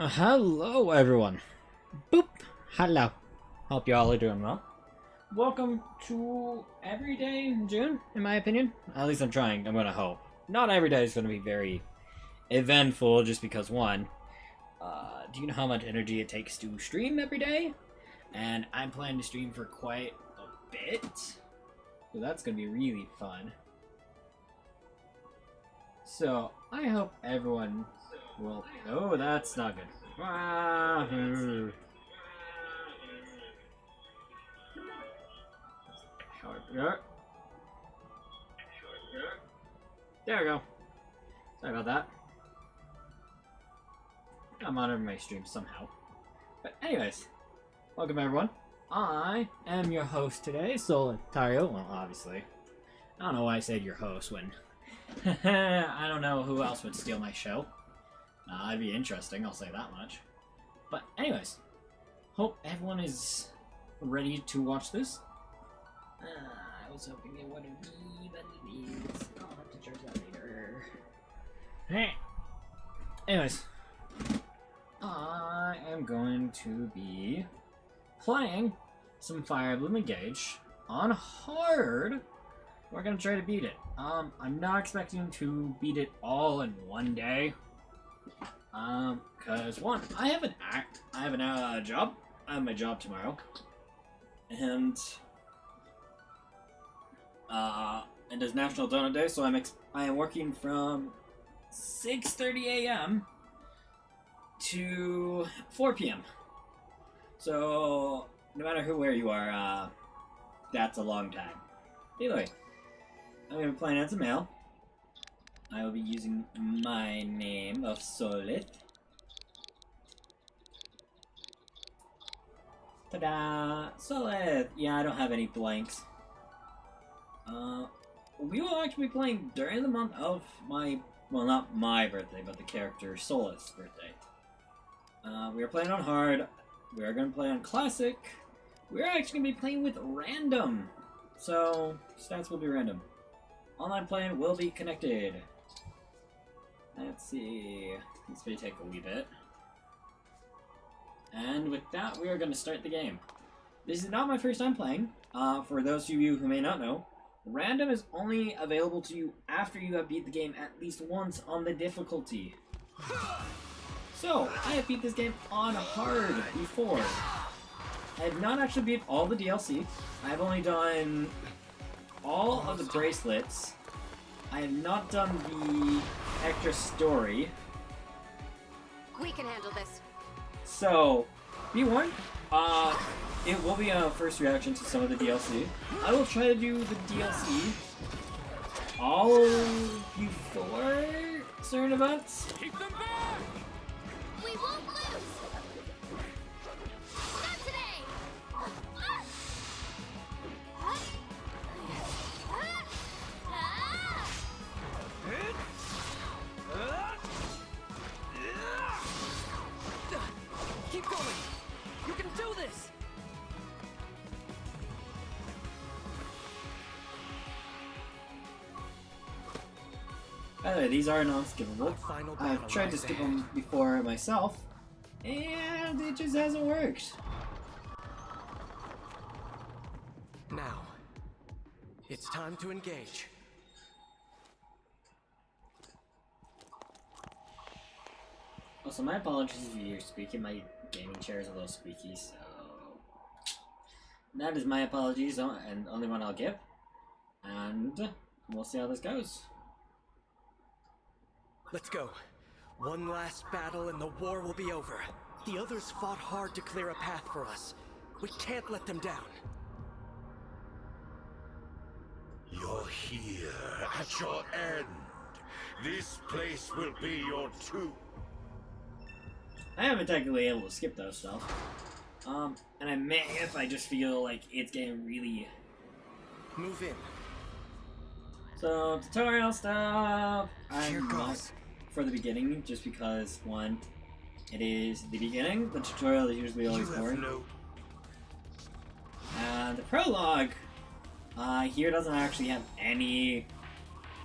Hello, everyone. Boop. Hello. Hope you all are doing well. Welcome to every day in June, in my opinion. At least I'm trying. I'm gonna hope. Not every day is gonna be very eventful, just because one. Do you know how much energy it takes to stream every day? And I'm planning to stream for quite a bit, so that's gonna be really fun. So I hope everyone will. Oh, that's not good. There we go. Sorry about that. I'm monitoring my stream somehow. But anyways, welcome everyone. I am your host today, Solitario. Well, obviously. I don't know why I said your host when... I don't know who else would steal my show. That'd be interesting, I'll say that much. But anyways, hope everyone is ready to watch this. I was hoping it wouldn't be, but it is. I'll have to charge that later. Hey. Anyways, I am going to be playing some Fire Emblem Engage on hard. We're gonna try to beat it. I'm not expecting to beat it all in one day. Cause one, I have a job. I have my job tomorrow, and it is National Donut Day, so I am working from 6:30 a.m. to 4 p.m. So no matter where you are, that's a long time. Either way, I'm gonna be playing as a male. I will be using my name of Solith. Ta-da! Solith! Yeah, I don't have any blanks. We will actually be playing during the month of my... Well, not my birthday, but the character Solith's birthday. We are playing on hard. We are going to play on classic. We're actually going to be playing with random. So, stats will be random. Online playing will be connected. Let's see. This may take a wee bit. And with that, we are going to start the game. This is not my first time playing. For those of you who may not know, random is only available to you after you have beat the game at least once on the difficulty. So, I have beat this game on hard before. I have not actually beat all the DLC. I've only done all of the bracelets. I have not done the extra story. We can handle this. So, be warned, it will be a first reaction to some of the DLC. I will try to do the DLC all before certain events. Keep them back! We won't lose! Not today! Keep going! You can do this! By the way, these are non-skippable. Final I've battle tried to lies skip ahead. them before myself, and it just hasn't worked. Now, it's time to engage. Also, my apologies if you're squeaking. My gaming chair is a little squeaky, so... That is my apologies, and only one I'll give. And we'll see how this goes. Let's go. One last battle and the war will be over. The others fought hard to clear a path for us. We can't let them down. You're here at your end. This place will be your tomb. I haven't technically able to skip those stuff. And I may if I just feel like it's getting really... Move in. So, tutorial stuff. Here I'm not goes. for the beginning, just because, one, it is the beginning. The tutorial is usually You always have boring. no And the prologue, here doesn't actually have anything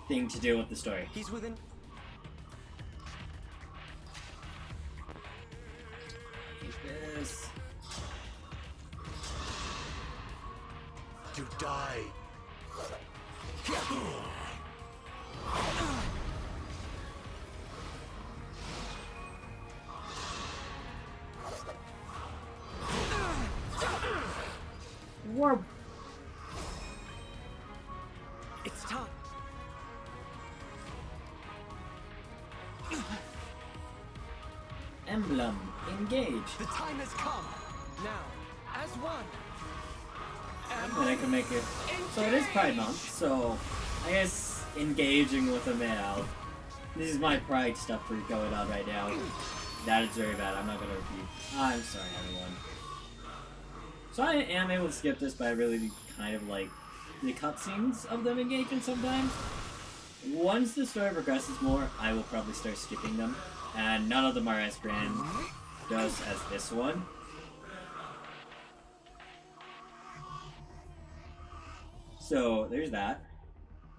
to do with the story. He's within. Nice. To die. Warp. It's time. Emblem. Engage. The time has come. Now, as one. And I can make it. So it is Pride Month, so I guess engaging with a male. This is my pride stuff for going on right now. That is very bad. I'm not gonna repeat. I'm sorry, everyone. So I am able to skip this, but I really kind of like the cutscenes of them engaging sometimes. Once the story progresses more, I will probably start skipping them. And none of them are as grandiose as this one. So, there's that.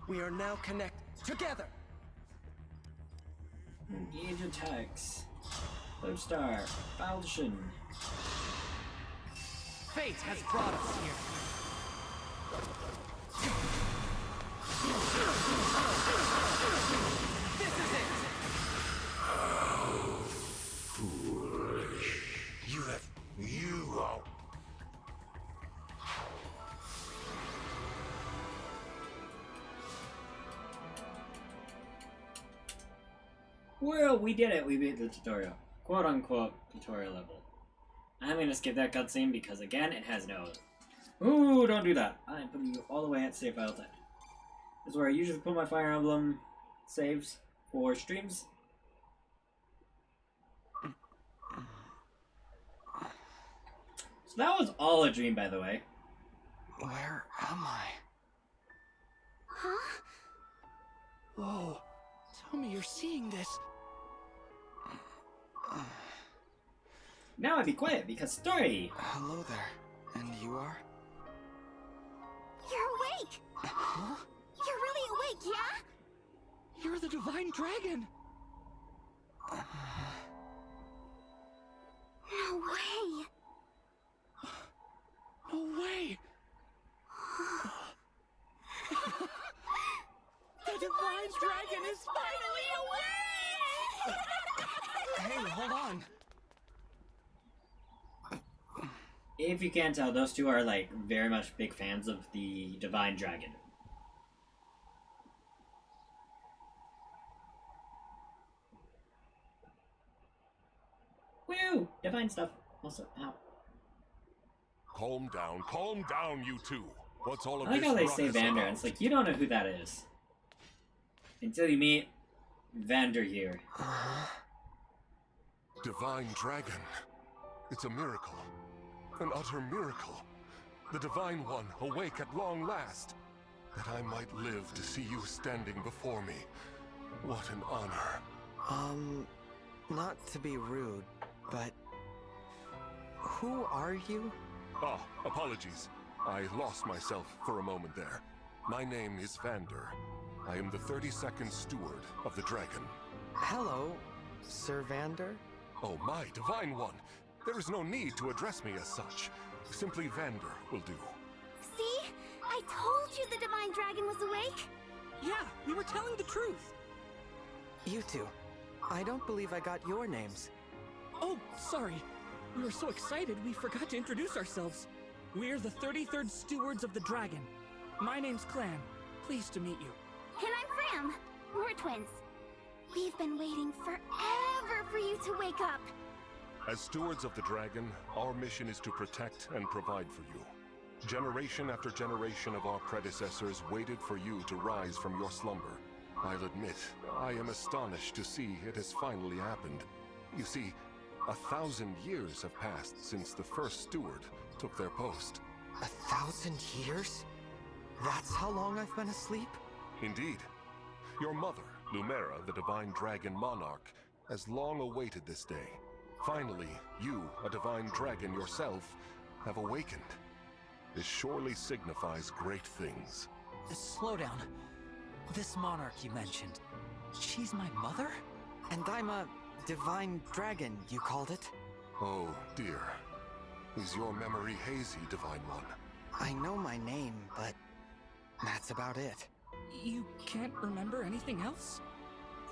We are now connected together. Engage attacks. Third star. Falchion. Fate has brought us here. This is it. Foolish. You are. Well, we did it. We beat the tutorial. Quote unquote tutorial level. I'm gonna skip that cutscene because again, it has no. Ooh, don't do that. I'm putting you all the way at save file time. This is where I usually put my Fire Emblem saves for streams. So that was all a dream, by the way. Where am I? Huh? Whoa. Tell me you're seeing this. Now I'd be quiet because story. Hello there. And you are? You're awake! Huh? You're really awake, yeah? You're the Divine Dragon! No way! No way! The Divine Dragon is finally awake! Hey, hold on. If you can't tell, those two are like very much big fans of the Divine Dragon. Woo! Divine stuff. Also, ow. Calm down, you two. What's all of I like this how they say ruckus Vander, about? and it's like, you don't know who that is. Until you meet Vander here. Divine Dragon. It's a miracle. An utter miracle. The Divine One awake at long last. That I might live to see you standing before me. What an honor. Not to be rude, but who are you? Ah, apologies. I lost myself for a moment there. My name is Vander. I am the 32nd Steward of the Dragon. Hello, Sir Vander? Oh, my Divine One. There is no need to address me as such. Simply Vander will do. See? I told you the Divine Dragon was awake! Yeah, we were telling the truth. You two. I don't believe I got your names. Oh, sorry. We were so excited we forgot to introduce ourselves. We're the 33rd Stewards of the Dragon. My name's Clan. Pleased to meet you. And I'm Fram. We're twins. We've been waiting forever for you to wake up. As stewards of the Dragon, our mission is to protect and provide for you. Generation after generation of our predecessors waited for you to rise from your slumber. I'll admit, I am astonished to see it has finally happened. You see, 1,000 years have passed since the first steward took their post. 1,000 years? That's how long I've been asleep? Indeed. Your mother, Lumera, the Divine Dragon Monarch, has long awaited this day. Finally, you, a Divine Dragon yourself, have awakened. This surely signifies great things. Slow down. This monarch you mentioned, she's my mother? And I'm a Divine Dragon, you called it? Oh, dear. Is your memory hazy, Divine One? I know my name, but that's about it. You can't remember anything else?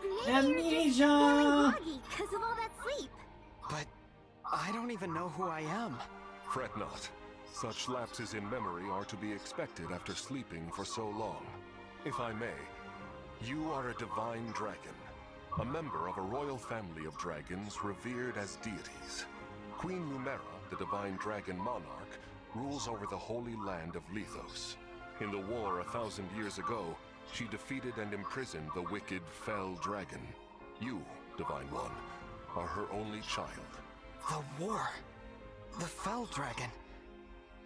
Maybe you're just feeling Amnesia! groggy because of all that sleep. But I don't even know who I am. Fret not. Such lapses in memory are to be expected after sleeping for so long. If I may, you are a divine dragon, a member of a royal family of dragons revered as deities. Queen Lumera, the divine dragon monarch, rules over the holy land of Lethos. In the war 1,000 years ago, she defeated and imprisoned the wicked Fell Dragon. You, Divine One, are her only child. The war. The Fell Dragon.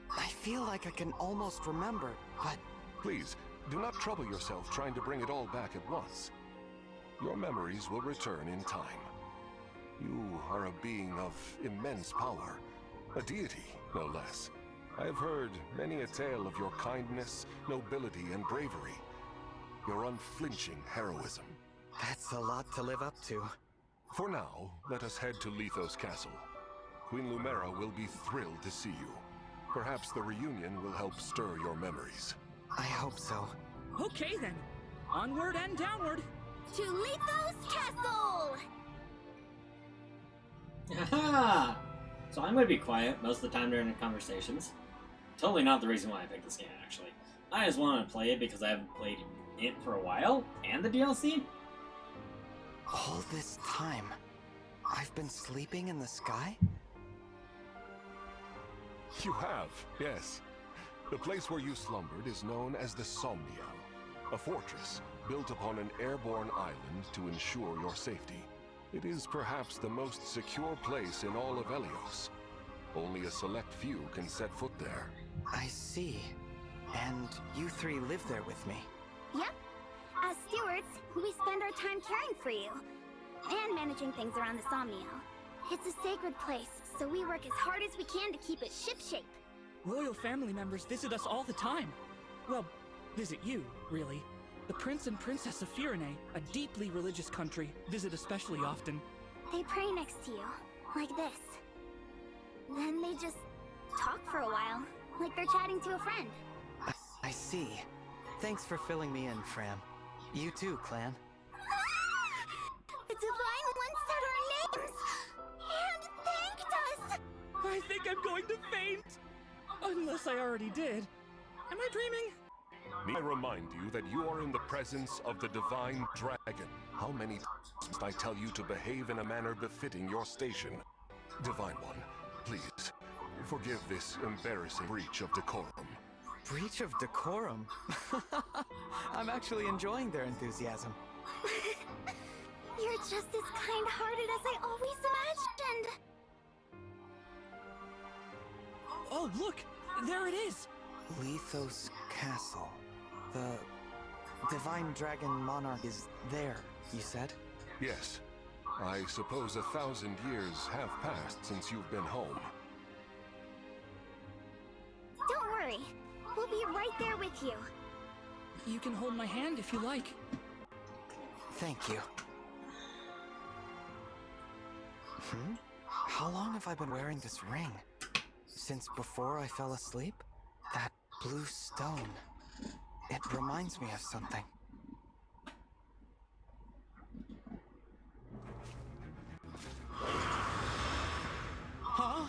I feel like I can almost remember, but... Please, do not trouble yourself trying to bring it all back at once. Your memories will return in time. You are a being of immense power, a deity, no less. I have heard many a tale of your kindness, nobility, and bravery. Your unflinching heroism. That's a lot to live up to. For now, let us head to Lethos Castle. Queen Lumera will be thrilled to see you. Perhaps the reunion will help stir your memories. I hope so. Okay then. Onward and downward. To Lethos Castle! Haha! So I'm gonna be quiet most of the time during the conversations. Totally not the reason why I picked this game, actually. I just wanted to play it because I haven't played it for a while, and the DLC. All this time, I've been sleeping in the sky? You have, yes. The place where you slumbered is known as the Somniel, a fortress built upon an airborne island to ensure your safety. It is perhaps the most secure place in all of Helios. Only a select few can set foot there. I see. And you three live there with me. Yep. As stewards, we spend our time caring for you. And managing things around the Somniel. It's a sacred place, so we work as hard as we can to keep it shipshape. Royal family members visit us all the time. Well, visit you, really. The Prince and Princess of Firene, a deeply religious country, visit especially often. They pray next to you, like this. Then they just talk for a while, like they're chatting to a friend. I see. Thanks for filling me in, Fram. You too, Clan. The Divine One said our names! And thanked us! I think I'm going to faint! Unless I already did. Am I dreaming? May I remind you that you are in the presence of the Divine Dragon. How many times must I tell you to behave in a manner befitting your station? Divine One, please, forgive this embarrassing breach of decorum. Breach of decorum? I'm actually enjoying their enthusiasm. You're just as kind-hearted as I always imagined! Oh, look! There it is! Lethos Castle. The Divine Dragon Monarch is there, you said? Yes. I suppose 1,000 years have passed since you've been home. Don't worry. We'll be right there with you. You can hold my hand if you like. Thank you. How long have I been wearing this ring? Since before I fell asleep? That blue stone. It reminds me of something. Huh?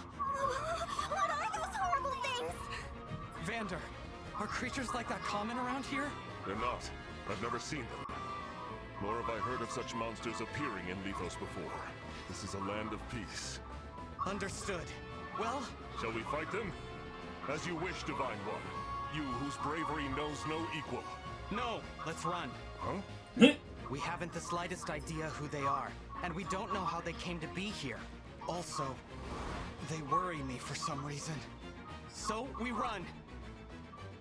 What are those horrible things? Vander, are creatures like that common around here? They're not. I've never seen them. Nor have I heard of such monsters appearing in Lethos before. This is a land of peace. Understood. Well, Shall we fight them? As you wish, Divine One. You whose bravery knows no equal. no, let's run. Huh? We haven't the slightest idea who they are, and we don't know how they came to be here. Also, they worry me for some reason. So, we run.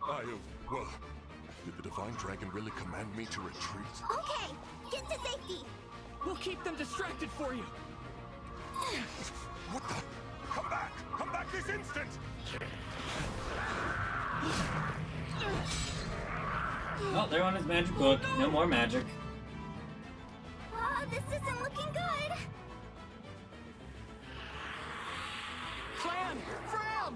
Well, did the Divine Dragon really command me to retreat? Okay, get to safety. We'll keep them distracted for you. What the? Come back! Come back this instant! Oh, there on his magic book. No more magic. This isn't looking good. Clan! Fram!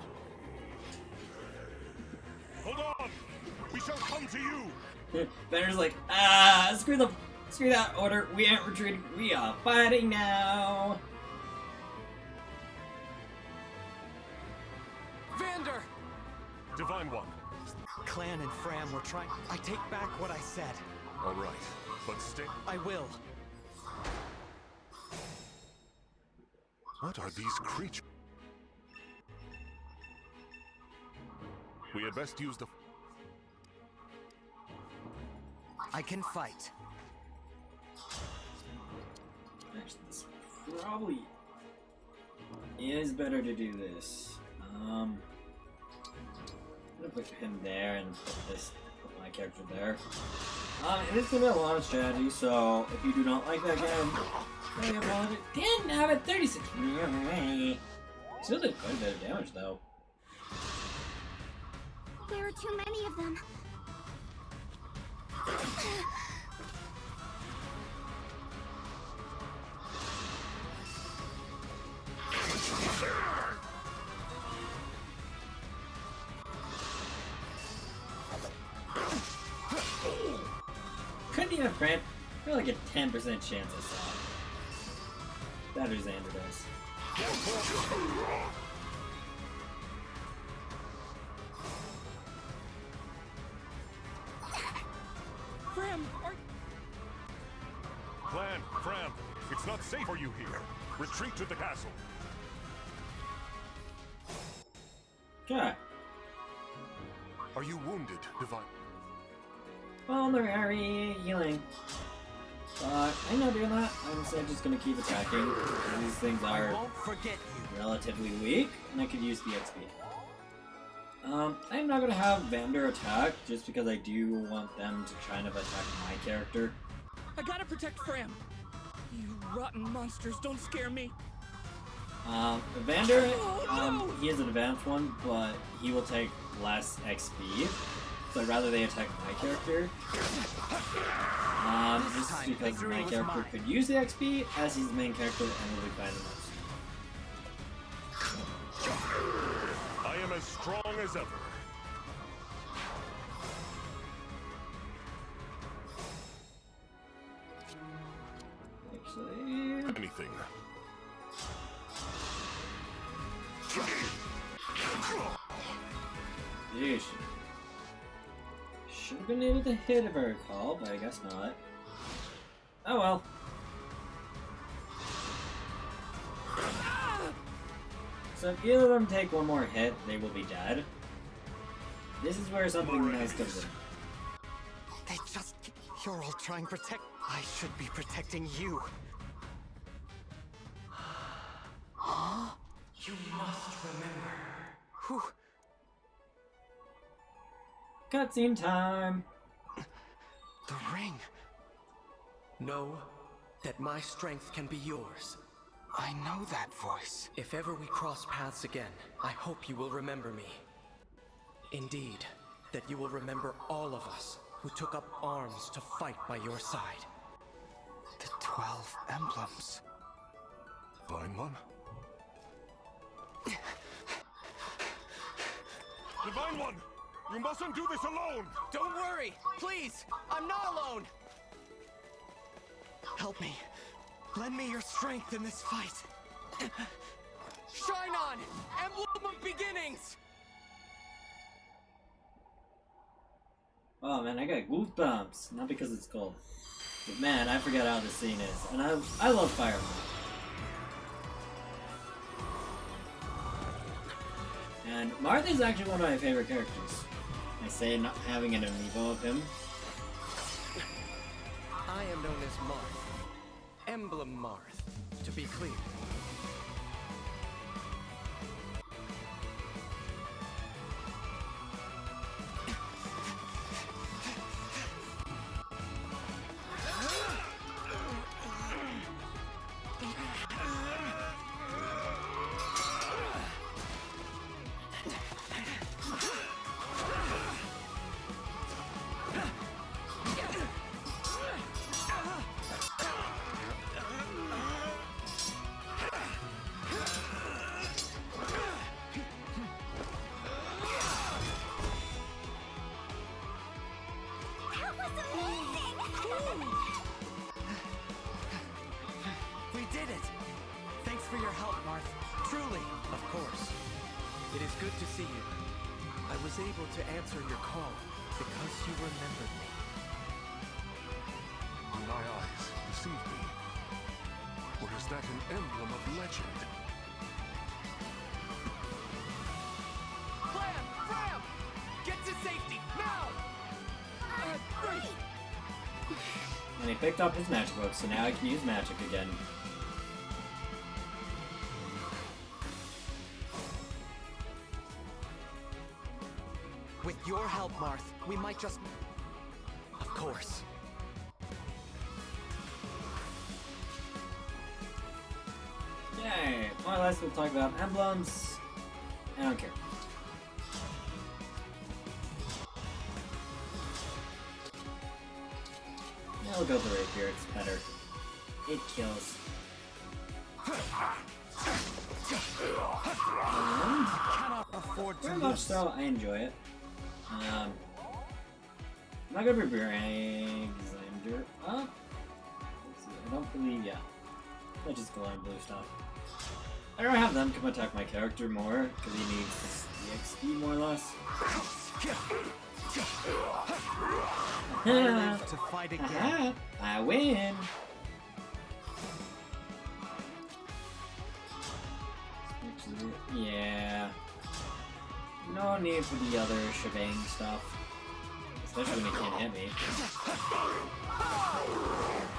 shall come to you! Bender's like, screw that order. We aren't retreating. We are fighting now. Vander! Divine One. Clan and Fram were trying. I take back what I said. Alright, but stay. I will. What are these creatures? We had best use the... I can fight. Actually, this probably is better to do this. I'm gonna put him there and put my character there. It is gonna be a lot of strategy, so if you do not like that game, I apologize. Damn, now I'm at 36. Still did quite a bit of damage though. There are too many of them. Couldn't even have Grant. I feel like a 10% chance I saw it. That or Xander does. Fram, Clan, Fram, it's not safe for you here. Retreat to the castle. Okay. Are you wounded, Divine? Well, they're very healing. But I'm not doing that. I'm instead just gonna keep attacking. These things I are won't forget you. relatively weak, and I could use the XP. I'm not gonna have Vander attack, just because I do want them to kind of attack my character. I gotta protect Fram. You rotten monsters, don't scare me. Vander, no! he is an advanced one, but he will take less XP. So I'd rather they attack my character. Just because my character could use the XP, as he's the main character and will be fine the most. I am as strong as ever. Actually... Anything. Yeesh. Should have been able to hit if I recall, but I guess not. Oh well. So if either of them take one more hit, they will be dead. This is where something nice comes in. They just... You're all trying to protect... I should be protecting you. Huh? You must remember. Who? Cutscene time! The ring. Know that my strength can be yours. I know that voice. If ever we cross paths again, I hope you will remember me. Indeed, that you will remember all of us who took up arms to fight by your side. The 12 emblems. Divine One? Divine One! You mustn't do this alone! Don't worry! Please! I'm not alone! Help me. Lend me your strength in this fight. Shine on! Emblem of Beginnings! Oh man, I got goosebumps. Not because it's cold. But man, I forget how this scene is. And I love Fire Emblem. And Marth is actually one of my favorite characters. I say not having an amiibo of him. I am known as Marth. Emblem Marth, to be clear. good to see you. I was able to answer your call because you remembered me. My eyes deceive me. Or is that an emblem of legend? Clam! Fram! Get to safety, now! Right! And he picked up his magic book, so now I can use magic again. With your help, Marth, we might just... Of course. Yay! More or less we'll talk about emblems. I don't care. Yeah, we'll go with the rapier, it's better. It kills. And Cannot afford to very much lose. so, I enjoy it. I'm not gonna be bringing Xander up. Let's see, I don't believe, yeah. I just go on blue stuff. I don't have them come attack my character more, because he needs the XP more or less. I live to fight again. Haha, I win! Yeah. No need for the other shebang stuff. Especially when he can't hit me.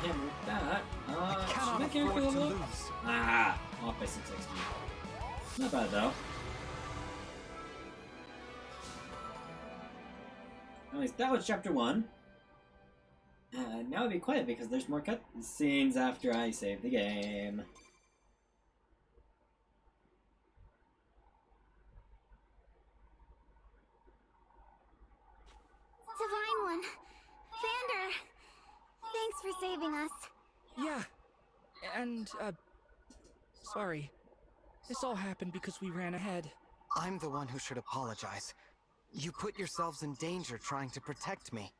Hit me with that. Cannot should my character afford to level up? lose. Ah! Off by 6 XP. Not bad though. Anyways, that was chapter 1. Now be quiet because there's more cutscenes after I save the game. Divine One. Vander. Thanks for saving us. Yeah. And, sorry. This all happened because we ran ahead. I'm the one who should apologize. You put yourselves in danger trying to protect me.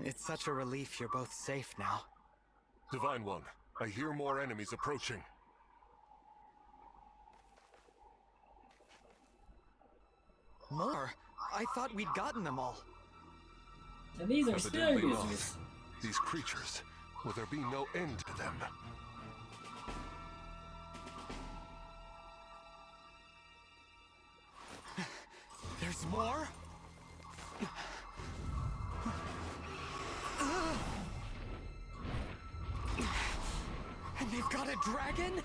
It's such a relief you're both safe now. Divine One, I hear more enemies approaching. More? I thought we'd gotten them all. And these are still Evidently users. not. These creatures, will there be no end to them? There's more? And they've got a dragon?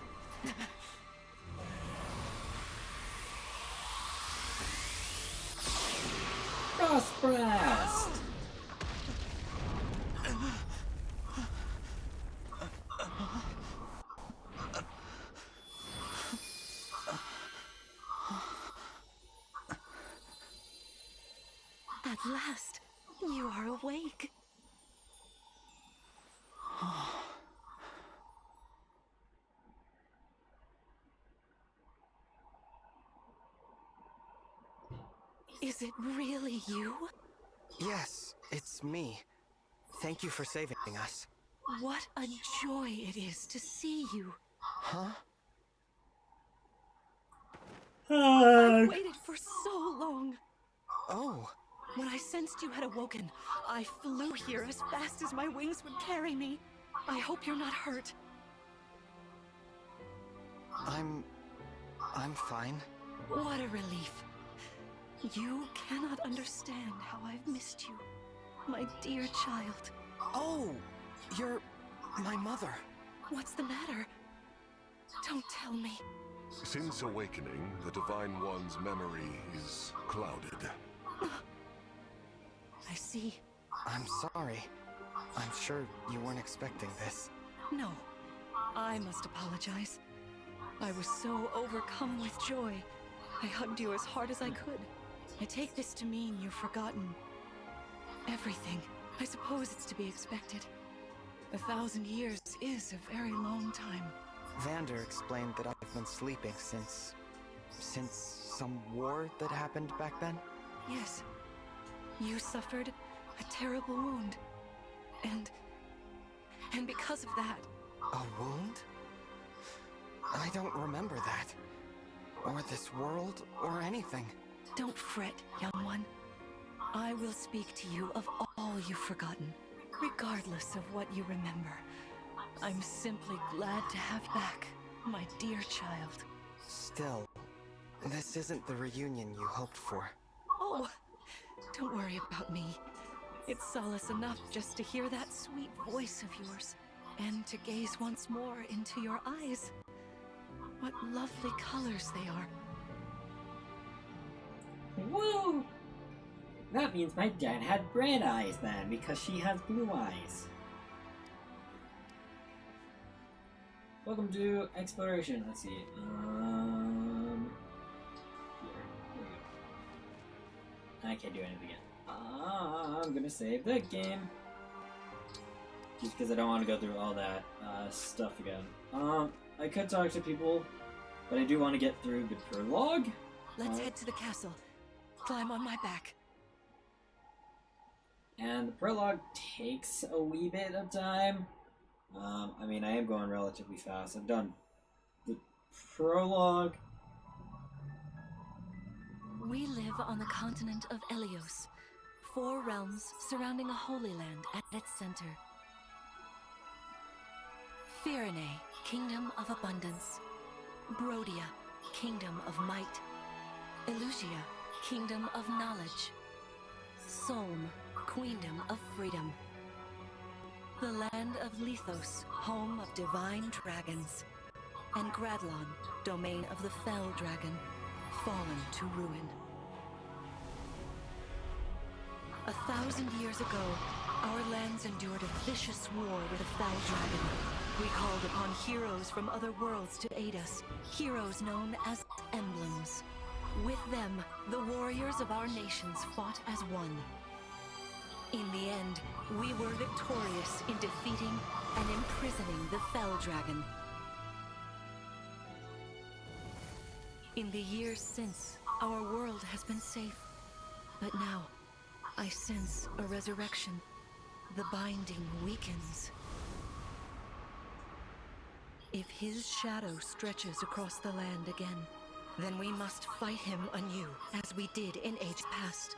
Crossbreast! At last, you are awake. Is it really you? Yes, it's me. Thank you for saving us. What a joy it is to see you. Huh? I've waited for so long. Oh, When I sensed you had awoken, I flew here as fast as my wings would carry me. I hope you're not hurt. I'm fine. What a relief. You cannot understand how I've missed you, my dear child. Oh, you're my mother. What's the matter? Don't tell me. Since awakening, the Divine One's memory is clouded. I see. I'm sorry. I'm sure you weren't expecting this. No, I must apologize. I was so overcome with joy. I hugged you as hard as I could. I take this to mean you've forgotten everything. I suppose it's to be expected. 1,000 years is a very long time. Vander explained that I've been sleeping since some war that happened back then. Yes, you suffered a terrible wound. And because of that, A wound? I don't remember that. or this world, or anything. Don't fret, young one. I will speak to you of all you've forgotten, regardless of what you remember. I'm simply glad to have you back, my dear child. Still, this isn't the reunion you hoped for. Oh, don't worry about me. It's solace enough just to hear that sweet voice of yours, and to gaze once more into your eyes. What lovely colors they are. Woo! That means my dad had red eyes then, because she has blue eyes. Welcome to exploration. Let's see. Here. There we go. I can't do anything yet. I'm gonna save the game. Just because I don't want to go through all that stuff again. I could talk to people, but I do want to get through the prologue. Let's head to the castle. Climb on my back. And the prologue takes a wee bit of time. I mean, I am going relatively fast. I've done the prologue. We live on the continent of Elios, 4 realms surrounding a holy land at its center. Firene, kingdom of abundance. Brodia, kingdom of might. Elusia, kingdom of knowledge. Solm, queendom of freedom. The land of Lithos, home of divine dragons. And Gradlon, domain of the fell dragon, fallen to ruin. 1,000 years ago, our lands endured a vicious war with a fell dragon. We called upon heroes from other worlds to aid us, heroes known as emblems. With them, the warriors of our nations fought as one. In the end, we were victorious in defeating and imprisoning the fell dragon. In the years since, our world has been safe. But now, I sense a resurrection. The binding weakens. If his shadow stretches across the land again, then we must fight him anew, as we did in age past.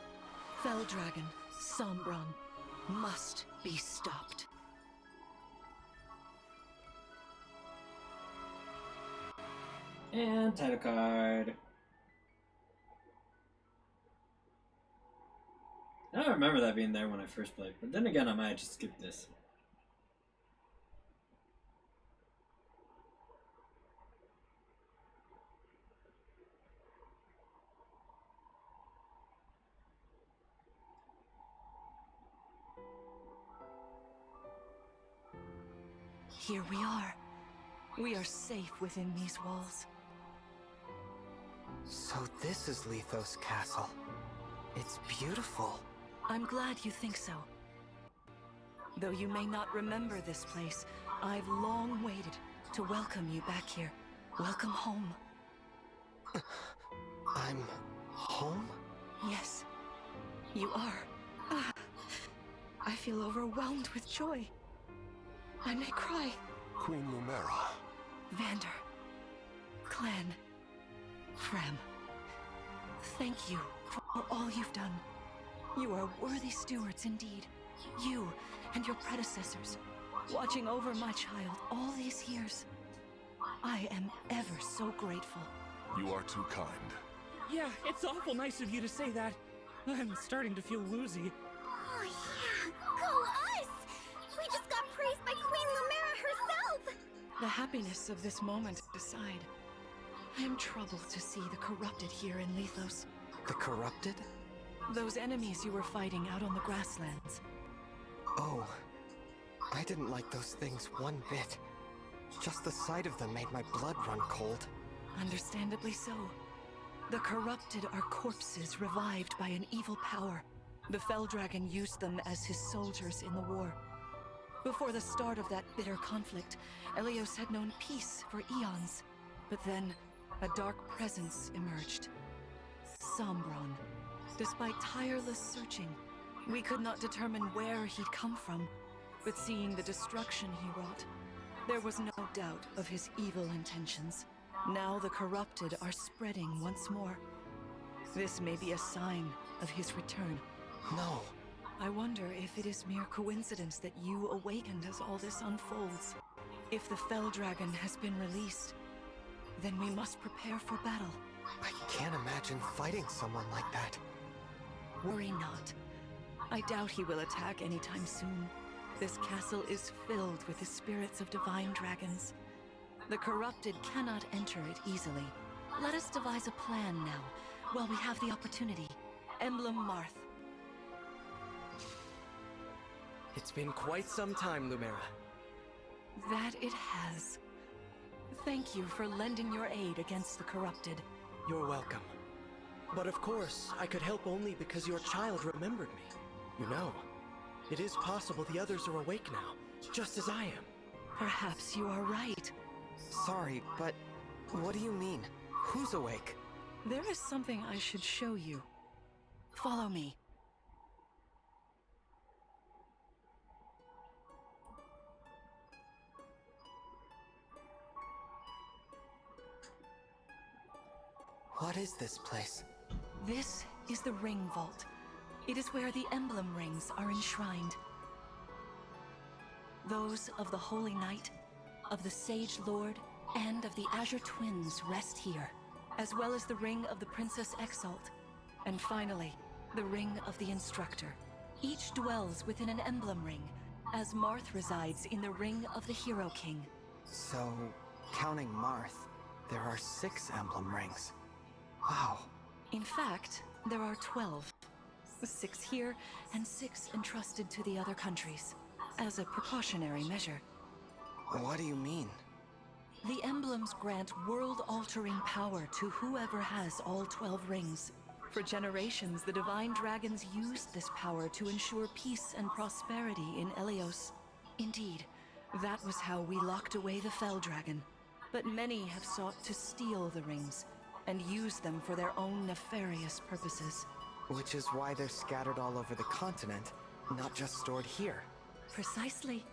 Fell Dragon, Sombron, must be stopped. And title card. I don't remember that being there when I first played, but then again I might just skip this. Here we are. We are safe within these walls. So this is Lithos Castle. It's beautiful. I'm glad you think so. Though you may not remember this place, I've long waited to welcome you back here. Welcome home. I'm home? Yes, you are. I feel overwhelmed with joy. I may cry. Queen Lumera. Vander. Clan. Fram. Thank you for all you've done. You are worthy stewards indeed. You and your predecessors, watching over my child all these years. I am ever so grateful. You are too kind. Yeah, it's awful nice of you to say that. I'm starting to feel woozy. Oh yeah, go us! We just got praised by Queen Lumera herself! The happiness of this moment aside, I am troubled to see the corrupted here in Lithos. The corrupted? Those enemies you were fighting out on the grasslands. Oh, I didn't like those things one bit. Just the sight of them made my blood run cold. Understandably so. The corrupted are corpses revived by an evil power. The Fell Dragon used them as his soldiers in the war. Before the start of that bitter conflict, Elios had known peace for eons. But then, a dark presence emerged. Sombron. Despite tireless searching, we could not determine where he'd come from. But seeing the destruction he wrought, there was no doubt of his evil intentions. Now the corrupted are spreading once more. This may be a sign of his return. No. I wonder if it is mere coincidence that you awakened as all this unfolds. If the Fell Dragon has been released, then we must prepare for battle. I can't imagine fighting someone like that. Worry not. I doubt he will attack anytime soon. This castle is filled with the spirits of divine dragons. The corrupted cannot enter it easily. Let us devise a plan now, while we have the opportunity. Emblem Marth. It's been quite some time, Lumera. That it has. Thank you for lending your aid against the corrupted. You're welcome. But of course, I could help only because your child remembered me. You know, it is possible the others are awake now, just as I am. Perhaps you are right. Sorry, but what do you mean? Who's awake? There is something I should show you. Follow me. What is this place? This is the Ring Vault. It is where the emblem rings are enshrined. Those of the Holy Knight, of the Sage Lord, and of the Azure Twins rest here, as well as the Ring of the Princess Exalt, and finally, the Ring of the Instructor. Each dwells within an emblem ring, as Marth resides in the Ring of the Hero King. So, counting Marth, there are 6 emblem rings. Wow. In fact, there are 12. 6 here, and 6 entrusted to the other countries, as a precautionary measure. What do you mean? The emblems grant world-altering power to whoever has all 12 rings. For generations, the Divine Dragons used this power to ensure peace and prosperity in Elios. Indeed, that was how we locked away the Fell Dragon. But many have sought to steal the rings, and use them for their own nefarious purposes. Which is why they're scattered all over the continent, not just stored here. Precisely.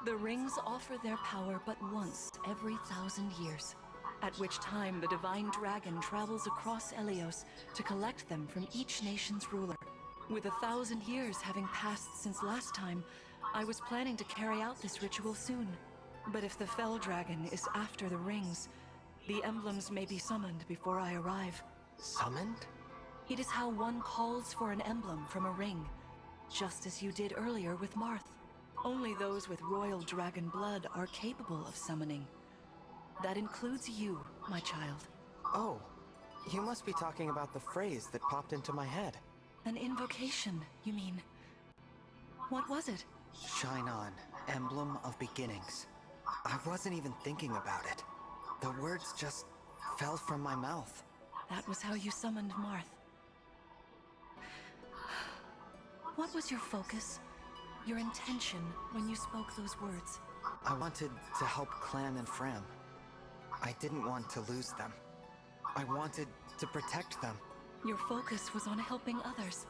The rings offer their power but once every 1,000 years, at which time the Divine Dragon travels across Elios to collect them from each nation's ruler. With 1,000 years having passed since last time, I was planning to carry out this ritual soon. But if the Fell Dragon is after the rings, the emblems may be summoned before I arrive. Summoned? It is how one calls for an emblem from a ring, just as you did earlier with Marth. Only those with royal dragon blood are capable of summoning. That includes you, my child. Oh, you must be talking about the phrase that popped into my head. An invocation, you mean? What was it? Shine on, emblem of beginnings. I wasn't even thinking about it. The words just fell from my mouth. That was how you summoned Marth. What was your focus? Your intention when you spoke those words? I wanted to help Clan and Fram. I didn't want to lose them. I wanted to protect them. Your focus was on helping others.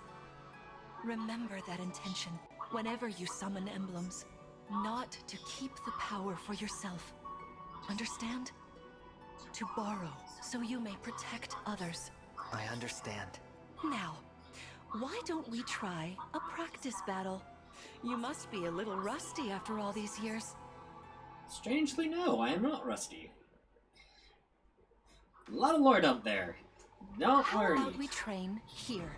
Remember that intention whenever you summon emblems. Not to keep the power for yourself. Understand? To borrow so you may protect others. I understand. Now, why don't we try a practice battle? You must be a little rusty after all these years. Strangely, no, I am not rusty. A lot of lore dump there. Don't worry. How about we train here?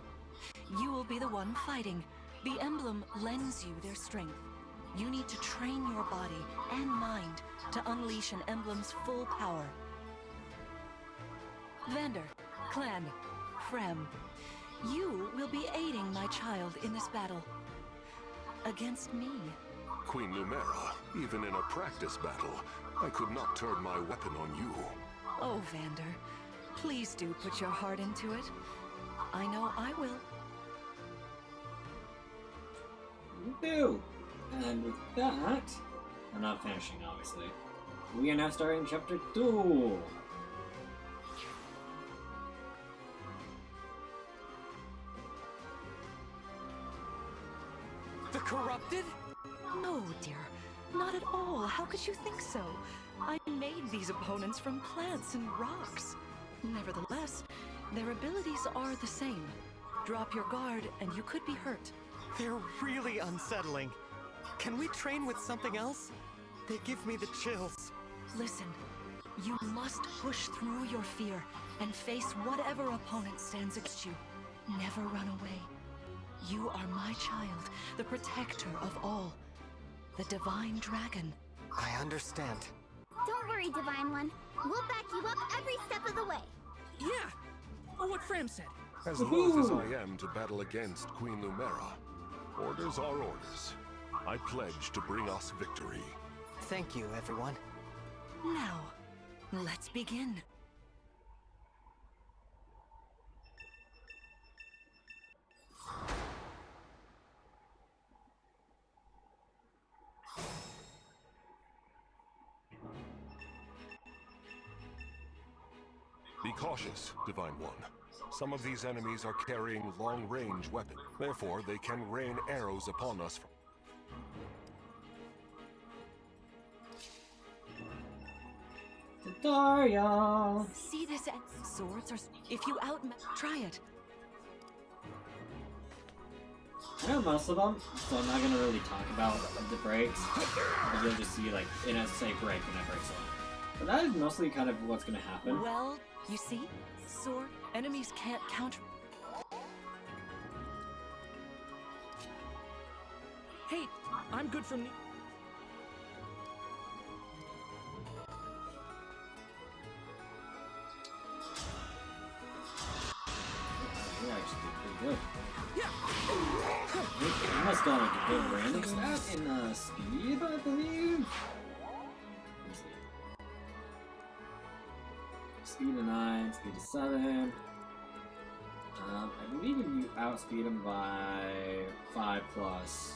You will be the one fighting. The emblem lends you their strength. You need to train your body and mind to unleash an emblem's full power. Vander, Clan, Frem, you will be aiding my child in this battle. Against me. Queen Lumera, even in a practice battle, I could not turn my weapon on you. Oh, Vander, please do put your heart into it. I know I will. You do. And with that, I'm not finishing, obviously. We are now starting chapter 2. The corrupted? No, dear. Not at all. How could you think so? I made these opponents from plants and rocks. Nevertheless, their abilities are the same. Drop your guard and you could be hurt. They're really unsettling. Can we train with something else? They give me the chills. Listen, you must push through your fear and face whatever opponent stands against you. Never run away. You are my child, the protector of all. The Divine Dragon. I understand. Don't worry, Divine One. We'll back you up every step of the way. Yeah! What Fram said. As loath as I am to battle against Queen Lumera, orders are orders. I pledge to bring us victory. Thank you, everyone. Now, let's begin. Be cautious, Divine One. Some of these enemies are carrying long-range weapons. Therefore, they can rain arrows upon us. Tutorial! See this? Swords are... If you try it. I know most of them, so I'm not gonna really talk about the breaks. But you'll just see, like, in a say break when I break something. But that is mostly kind of what's gonna happen. Well, you see? Sword, enemies can't counter... Hey, I'm good from... You actually did pretty good. You must got like a good random stat in speed, I believe. Let's see. Speed of 9, speed of 7. I believe if you outspeed him by 5 plus.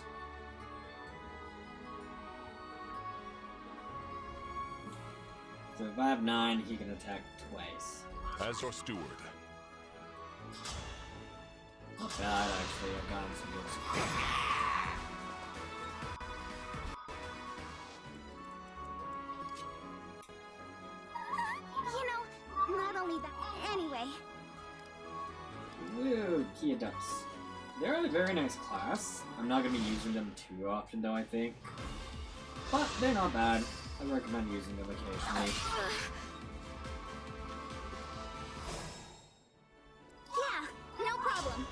So if I have 9, he can attack twice. As your steward. Not bad, actually. I've gotten some good stuff. You know, not only that. Anyway. Woo, key adepts. They're a very nice class. I'm not going to be using them too often, though, I think. But they're not bad. I recommend using them occasionally. Yeah, no problem.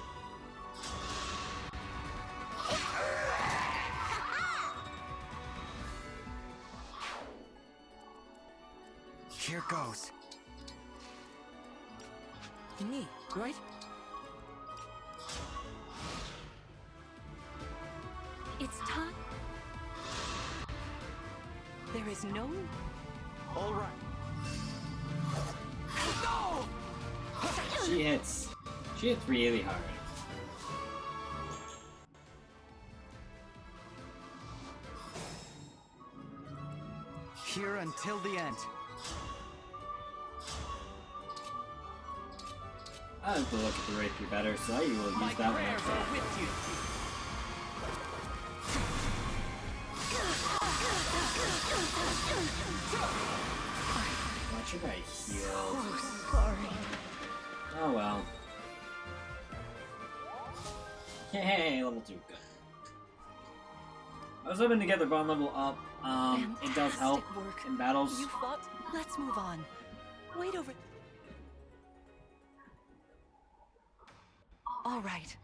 Here goes. Me, right? It's time. There is no... All right. No! She hits. She hits really hard. Here until the end. I have to look at the rapier better, so I will use My that one. prayers are with you. Watch your guy heal. Oh, sorry. Oh well. Yay, level 2, good. I was hoping to get the bond level up. It does help Fantastic work. in battles. You fought. Let's move on. Wait over... All right.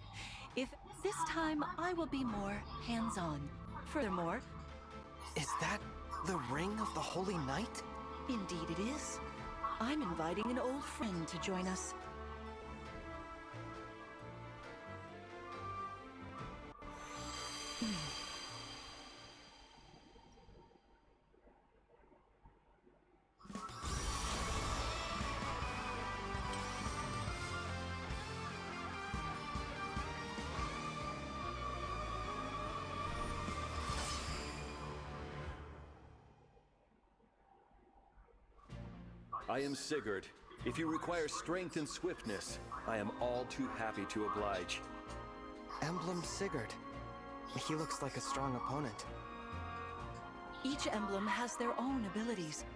If this time I will be more hands-on. Furthermore... Is that the ring of the Holy Knight? Indeed it is. I'm inviting an old friend to join us. I am Sigurd. If you require strength and swiftness, I am all too happy to oblige. Emblem Sigurd. He looks like a strong opponent. Each emblem has their own abilities.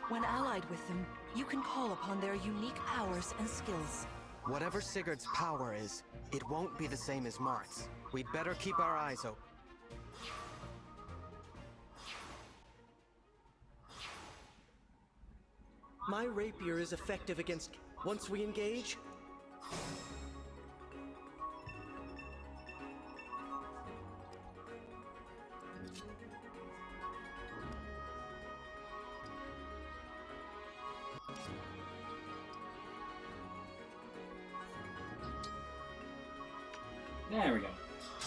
When allied with them, you can call upon their unique powers and skills. Whatever Sigurd's power is, it won't be the same as Mart's. We'd better keep our eyes open. My rapier is effective against... once we engage? There we go.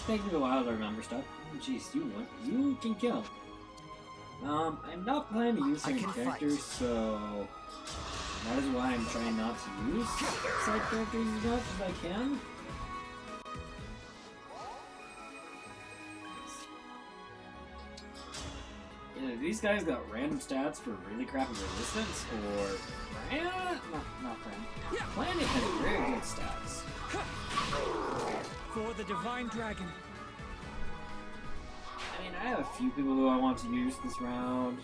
Takes me a while to remember stuff. Oh, jeez, you can kill. I'm not planning to use certain characters, so that is why I'm trying not to use side characters as much as I can. Either these guys got random stats for really crappy resistance, or not Fran. Planet has very good stats. For the Divine Dragon. I mean, I have a few people who I want to use this round.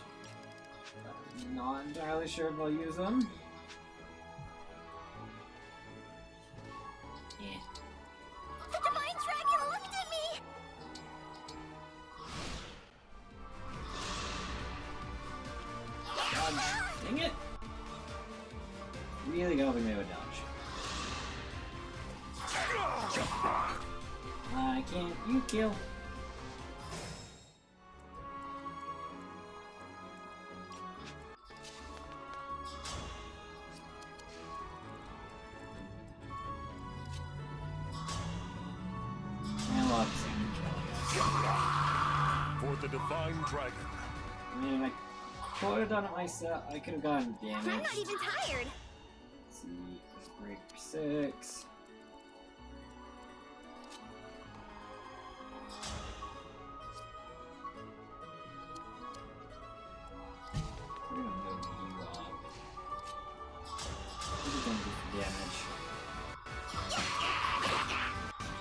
I'm not entirely sure if I'll use them. Yeah. The Divine Dragon looked at me! Dodge. Dang it! Really gotta be made with dodge. I can't. You kill. And lots of killing. For the Divine Dragon. I mean, I could have done it myself. I could have gotten damage. I'm not even tired! Let's see. Let's break for 6. We're gonna move you up. We're gonna do damage.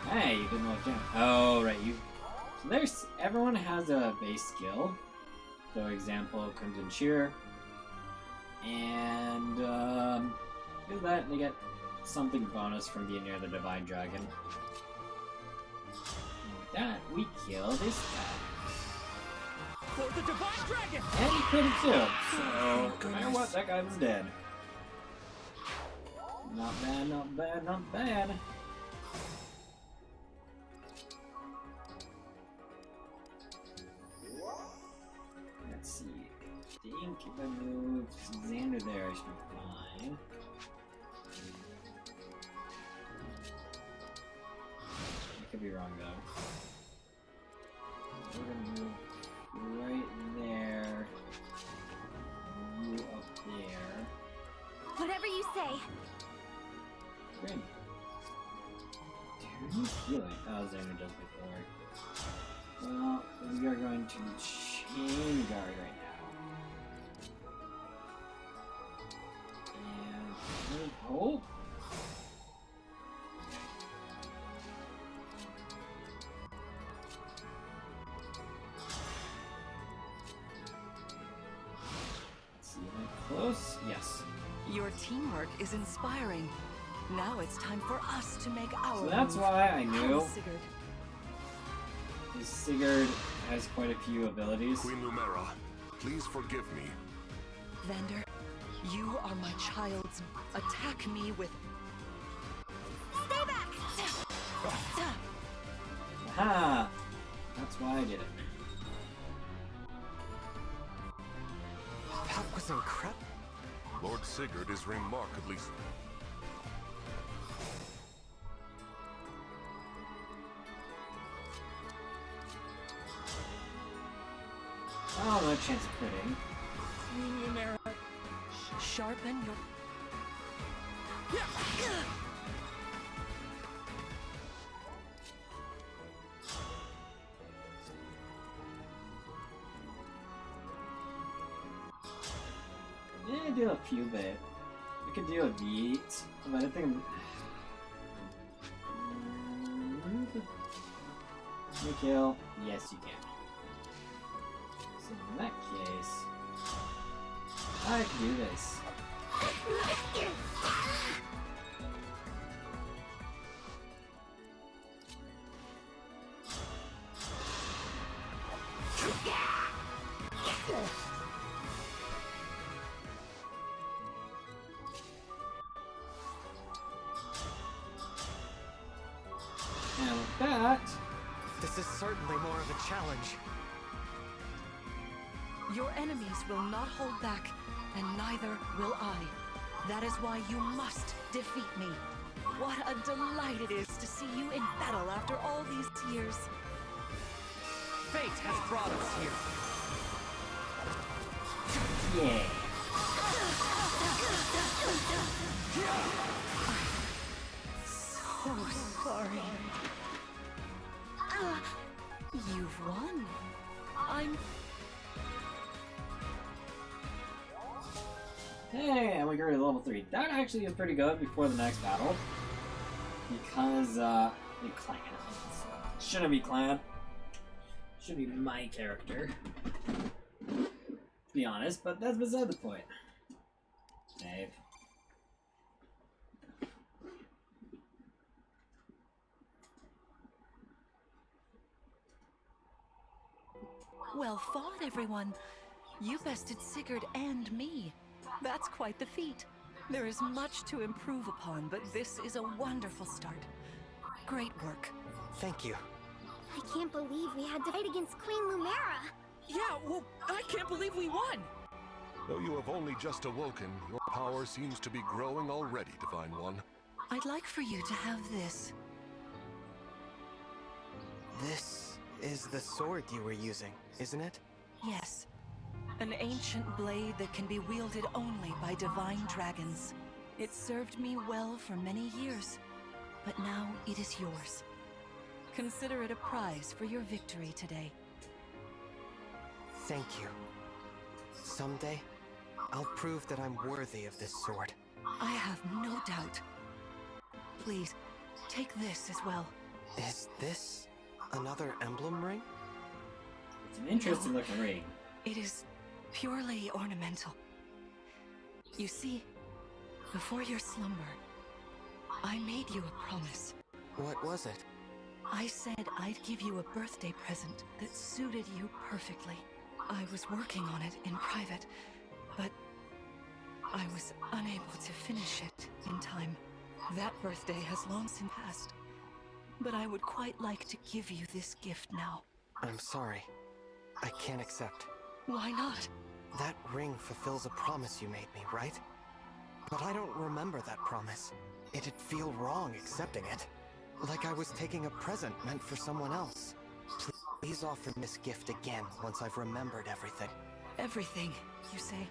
Hey, you didn't look down. Oh, right, you. So there's. Everyone has a base skill. So, example, Crimson Shear. And, do that, and they get something bonus from being near the Divine Dragon. And with that, we kill this guy. For the Divine Dragon! And he couldn't too, so no matter what, that guy was dead. Not bad, not bad, not bad. Let's see. I think if I move Xander there, I should be fine. I could be wrong though. We're gonna move right there. You up there. Whatever you say. Great. Dude, who's healing? Oh, Xander does before. Well, we are going to chain guard right now. And oh. Let's see, am I close? Yes. Your teamwork is inspiring. Now it's time for us to make our So that's move. why I knew. Come, Sigurd. Sigurd has quite a few abilities. Queen Lumera, please forgive me. Vander, you are my child's. Attack me with. Stay back! Aha! That's why I did it. That was incredible. Lord Sigurd is remarkably... Oh, no chance of quitting. Queen Lumera. Sharpen your. Yeah, do a few bit. I could do a beat, but I think you kill. Yes, you can. So in that case, I can do this. And with that, This is certainly more of a challenge. Your enemies will not hold back, and neither will I. That is why you must defeat me. What a delight it is to see you in battle after all these years. Fate has brought us here. yeah. So sorry. You've won. I'm... Hey, and we go to level 3. That actually is pretty good before the next battle. Because, the clan. Shouldn't be clan. Should be my character. To be honest, but that's beside the point. Save. Well fought, everyone. You bested Sigurd and me. That's quite the feat. There is much to improve upon, but this is a wonderful start. Great work. Thank you. I can't believe we had to fight against Queen Lumera. Yeah, well, I can't believe we won! Though you have only just awoken, your power seems to be growing already, Divine One. I'd like for you to have this. This is the sword you were using, isn't it? Yes. An ancient blade that can be wielded only by divine dragons. It served me well for many years, but now it is yours. Consider it a prize for your victory today. Thank you. Someday, I'll prove that I'm worthy of this sword. I have no doubt. Please, take this as well. Is this another emblem ring? It's an interesting looking ring. It is purely ornamental. You see, before your slumber, I made you a promise. What was it? I said I'd give you a birthday present that suited you perfectly. I was working on it in private, but I was unable to finish it in time. That birthday has long since passed, but I would quite like to give you this gift now. I'm sorry. I can't accept. Why not? That ring fulfills a promise you made me, right? But I don't remember that promise. It'd feel wrong accepting it. Like I was taking a present meant for someone else. Please offer me this gift again once I've remembered everything. Everything, you say?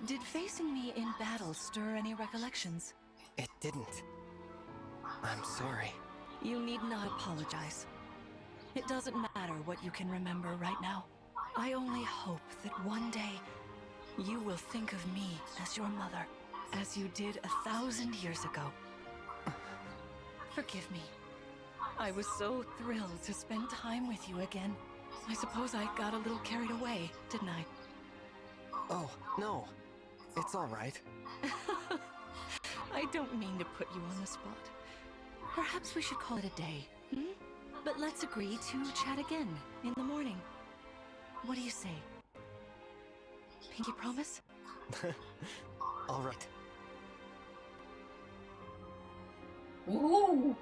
Did facing me in battle stir any recollections? It didn't. I'm sorry. You need not apologize. It doesn't matter what you can remember right now. I only hope that one day you will think of me as your mother, as you did 1,000 years ago. Forgive me. I was so thrilled to spend time with you again. I suppose I got a little carried away, didn't I? Oh, no. It's all right. I don't mean to put you on the spot. Perhaps we should call it a day, hmm? But let's agree to chat again in the morning. What do you say? Pinky promise? All right. Ooh!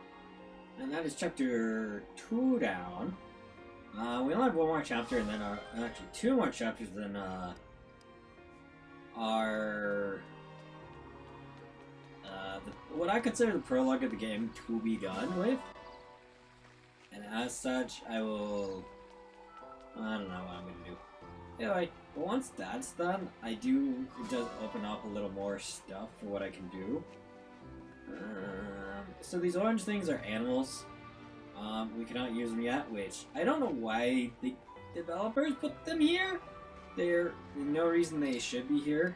And that is chapter 2 down. We only have one more chapter, and then actually 2 more chapters than what I consider the prologue of the game to be done with. And as such, I don't know what I'm gonna do. Anyway, once that's done, it does open up a little more stuff for what I can do. So these orange things are animals. We cannot use them yet, which I don't know why the developers put them here. There's no reason they should be here.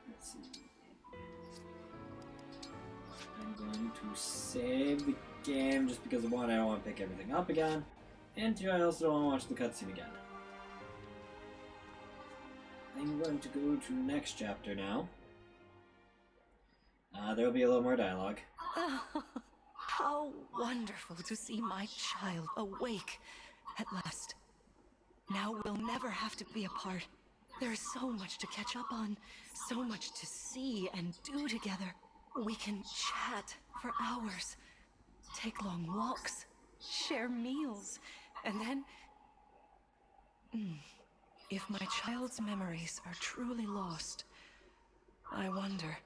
Let's see. I'm going to save the game just because of one, I don't want to pick everything up again, and two, I also don't want to watch the cutscene again. I'm going to go to the next chapter now. There will be a little more dialogue. Oh, how wonderful to see my child awake at last. Now we'll never have to be apart. There's so much to catch up on, so much to see and do together. We can chat for hours, take long walks, share meals, and then... If my child's memories are truly lost, I wonder...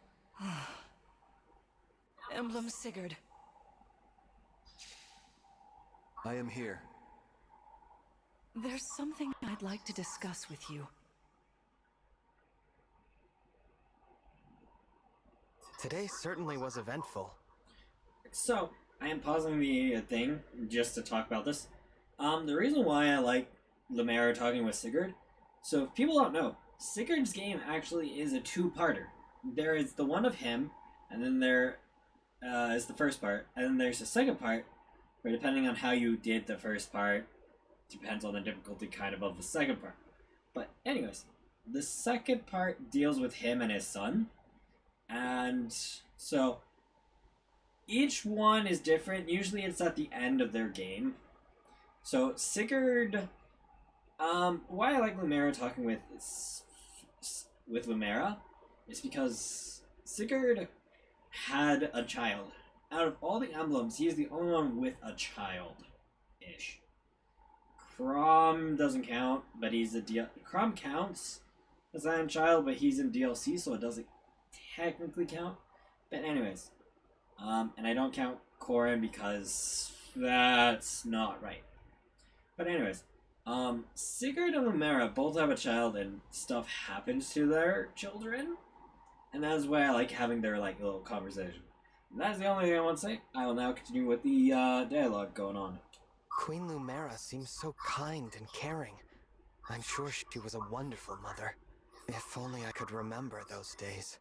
Emblem Sigurd. I am here. There's something I'd like to discuss with you. Today certainly was eventful. So, I am pausing the thing just to talk about this. The reason why I like Lumera talking with Sigurd, so if people don't know, Sigurd's game actually is a two-parter. There is the one of him, and then there is the first part, and then there's the second part, where depending on how you did the first part, depends on the difficulty kind of the second part. But anyways, the second part deals with him and his son, and so each one is different. Usually it's at the end of their game. So Sigurd, why I like Lumera talking with Lumera is because Sigurd had a child. Out of all the emblems, he is the only one with a child-ish. Crom doesn't count, but he's a Crom counts as a child, but he's in DLC, so it doesn't technically count. But anyways, and I don't count Corin because that's not right. But anyways, Sigurd and Lumera both have a child, and stuff happens to their children, and that's why I like having their little conversation. And that's the only thing I want to say. I will now continue with the dialogue going on. Queen Lumera seems so kind and caring. I'm sure she was a wonderful mother. If only I could remember those days.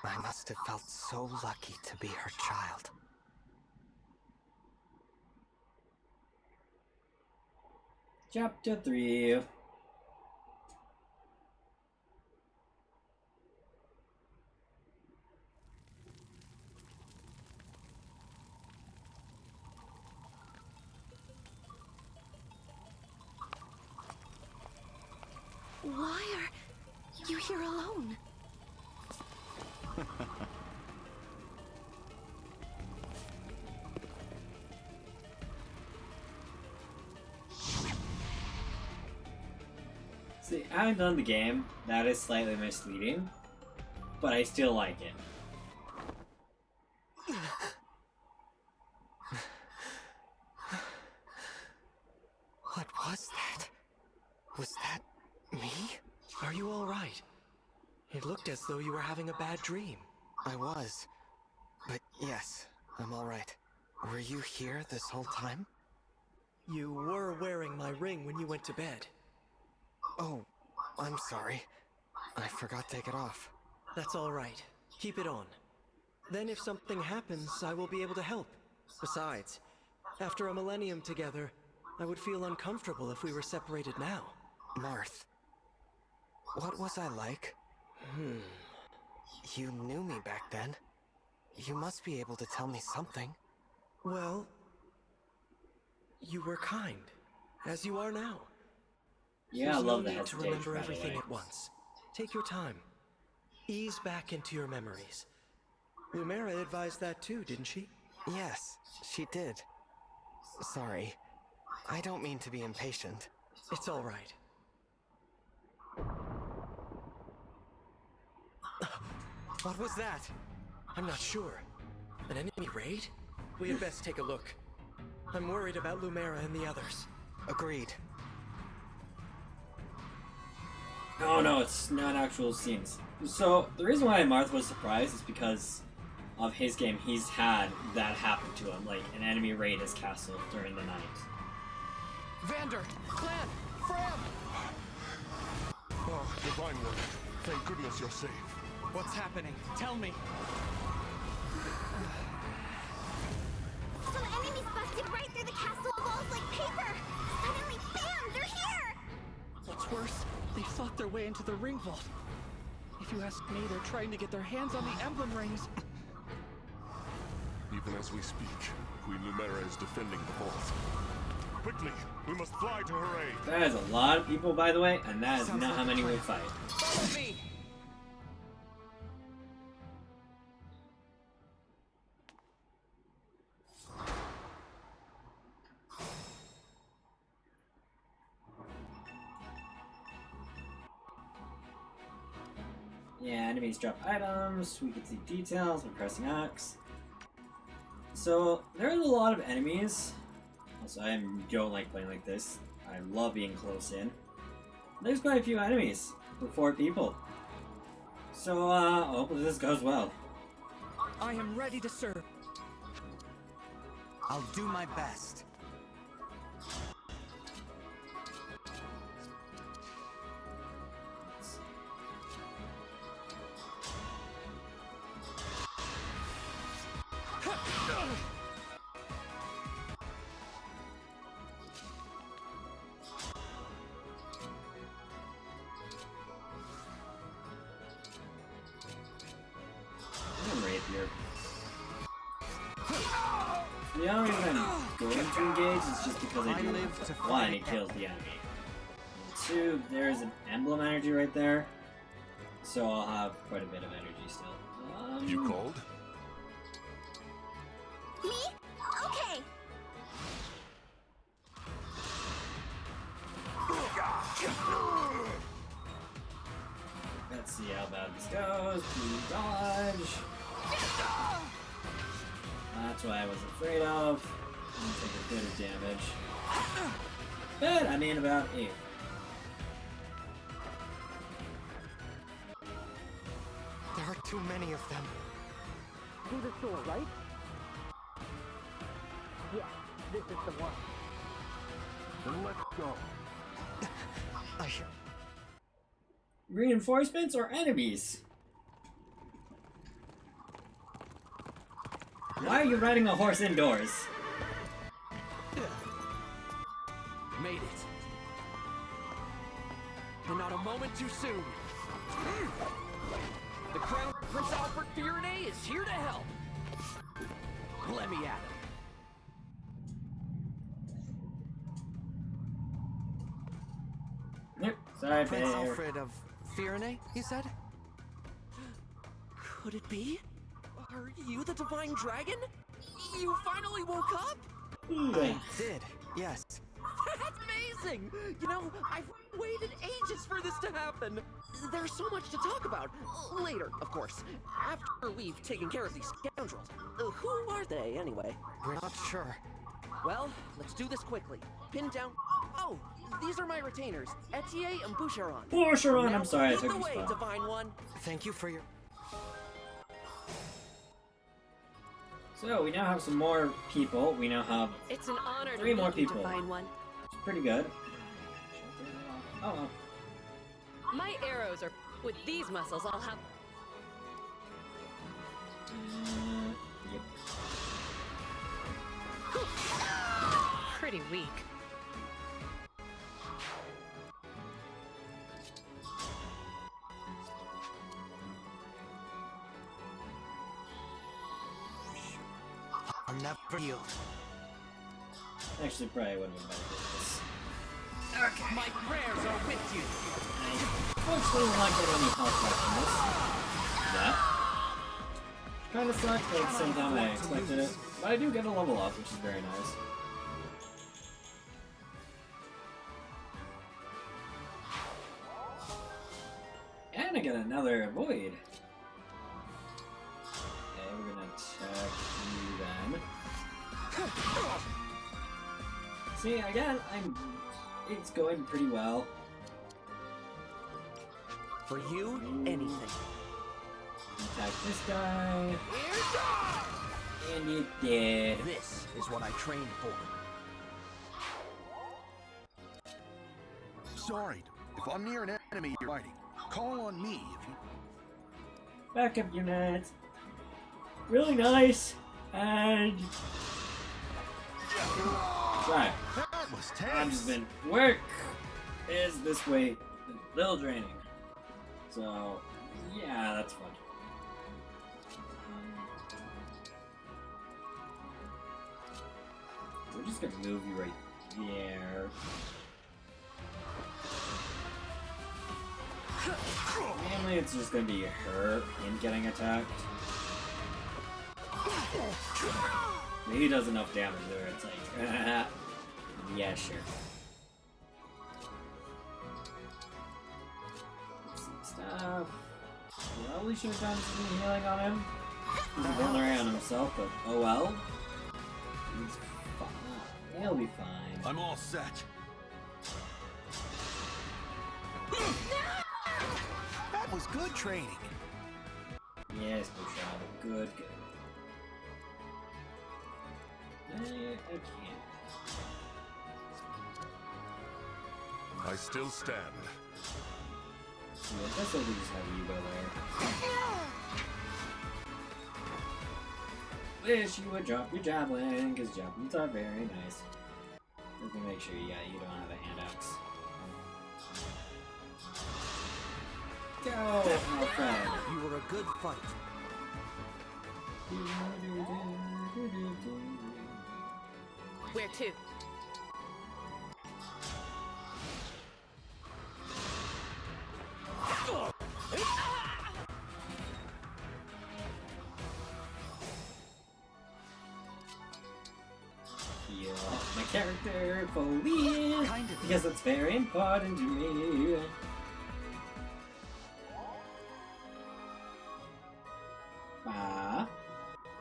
I must have felt so lucky to be her child. Chapter 3. Why are you here alone? See, I haven't done the game. That is slightly misleading, but I still like it. What was that? Was that me? Are you all right? It looked as though you were having a bad dream. I was. But yes, I'm all right. Were you here this whole time? You were wearing my ring when you went to bed. Oh, I'm sorry. I forgot to take it off. That's all right. Keep it on. Then if something happens, I will be able to help. Besides, after a millennium together, I would feel uncomfortable if we were separated now. Marth, what was I like? You knew me back then. You must be able to tell me something. Well, you were kind, as you are now. Yeah, I There's love no the need to hesitation, remember by the everything way. at once. Take your time. Ease back into your memories. Lumera advised that too, didn't she? Yes, she did. Sorry. I don't mean to be impatient. It's all right. What was that? I'm not sure. An enemy raid? We had best take a look. I'm worried about Lumera and the others. Agreed. Oh no, it's not actual scenes. So, the reason why Marth was surprised is because of his game, he's had that happen to him, like an enemy raid his castle during the night. Vander! Clan! Fram! Oh, Divine One. Thank goodness you're safe. What's happening? Tell me. Some enemies busted right through the castle walls like paper! Suddenly, bam! They're here! What's worse, they fought worked their way into the ring vault. If you ask me, they're trying to get their hands on the emblem rings. Even as we speak, Queen Lumera is defending the vault. Quickly, we must fly to her aid. That is a lot of people, by the way, and that is not how many we fight. Follow me! Yeah, enemies drop items, we can see details by pressing X. So, there's a lot of enemies. Also, I don't like playing like this. I love being close in. There's quite a few enemies for 4 people. So, hopefully this goes well. I am ready to serve. I'll do my best. Rapier. The only reason I'm going to engage is just because I do one, it kills the enemy. 2, there's an emblem energy right there, so I'll have quite a bit of energy still. You called? Me? Okay. Let's see how bad this goes. Please dodge. That's what I was afraid of. I'm gonna take a bit of damage. But I mean about 8. There are too many of them. To the store, right? Yeah, this is the one. Then let's go. Reinforcements or enemies? Why are you riding a horse indoors? Made it. And not a moment too soon. The Crown Prince Alfred Fiorne is here to help. Let me at him. Yep, sorry, Prince Bear. Alfred of Fiorne, you said? Could it be? Are you the Divine Dragon? You finally woke up? I did, yes. That's amazing! You know, I've waited ages for this to happen. There's so much to talk about. Later, of course. After we've taken care of these scoundrels. Who are they, anyway? We're not sure. Well, let's do this quickly. Pin down... Oh, these are my retainers, Etier and Boucheron. Boucheron, I'm sorry I Lead took the your way, spot. Divine One. Thank you for your... So, we now have some more people. We now have It's an honor 3 to more meet you, people. Divine One. It's pretty good. Oh, well. My arrows are... With these muscles, I'll have... Yep. Pretty weak. I'll never yield. Actually, probably would have been better for this. My prayers are with you. Unfortunately, will not get any health back from this. That. Kinda sucked, but at the same time I expected it. But I do get a level up, which is very nice. And I get another void. Okay, we're gonna attack you then. See, again, it's going pretty well. For you, anything. Attack this guy. And you did. This is what I trained for. Sorry, if I'm near an enemy you're fighting, call on me if you... Backup units. Really nice. And... Right. That was I'm tense. just been... Work is this way. a little draining. So, yeah, that's fun. We're just gonna move you right there. Mainly it's just gonna be her in getting attacked. Maybe he does enough damage there, it's like, yeah, sure. Stuff. Probably should have done some healing on him. He's vulnerable on himself, but oh well. He's fine. He'll be fine. I'm all set. That was good training. Yes, Bouchard. Good, good. I can't. I still stand. So I guess I'll just have you go there. Wish you would drop your javelin, because javelins are very nice. Let me make sure you don't have a hand axe. Go, Alfred! You were a good fight. Where to? Heal my character for win, because it's very important to me.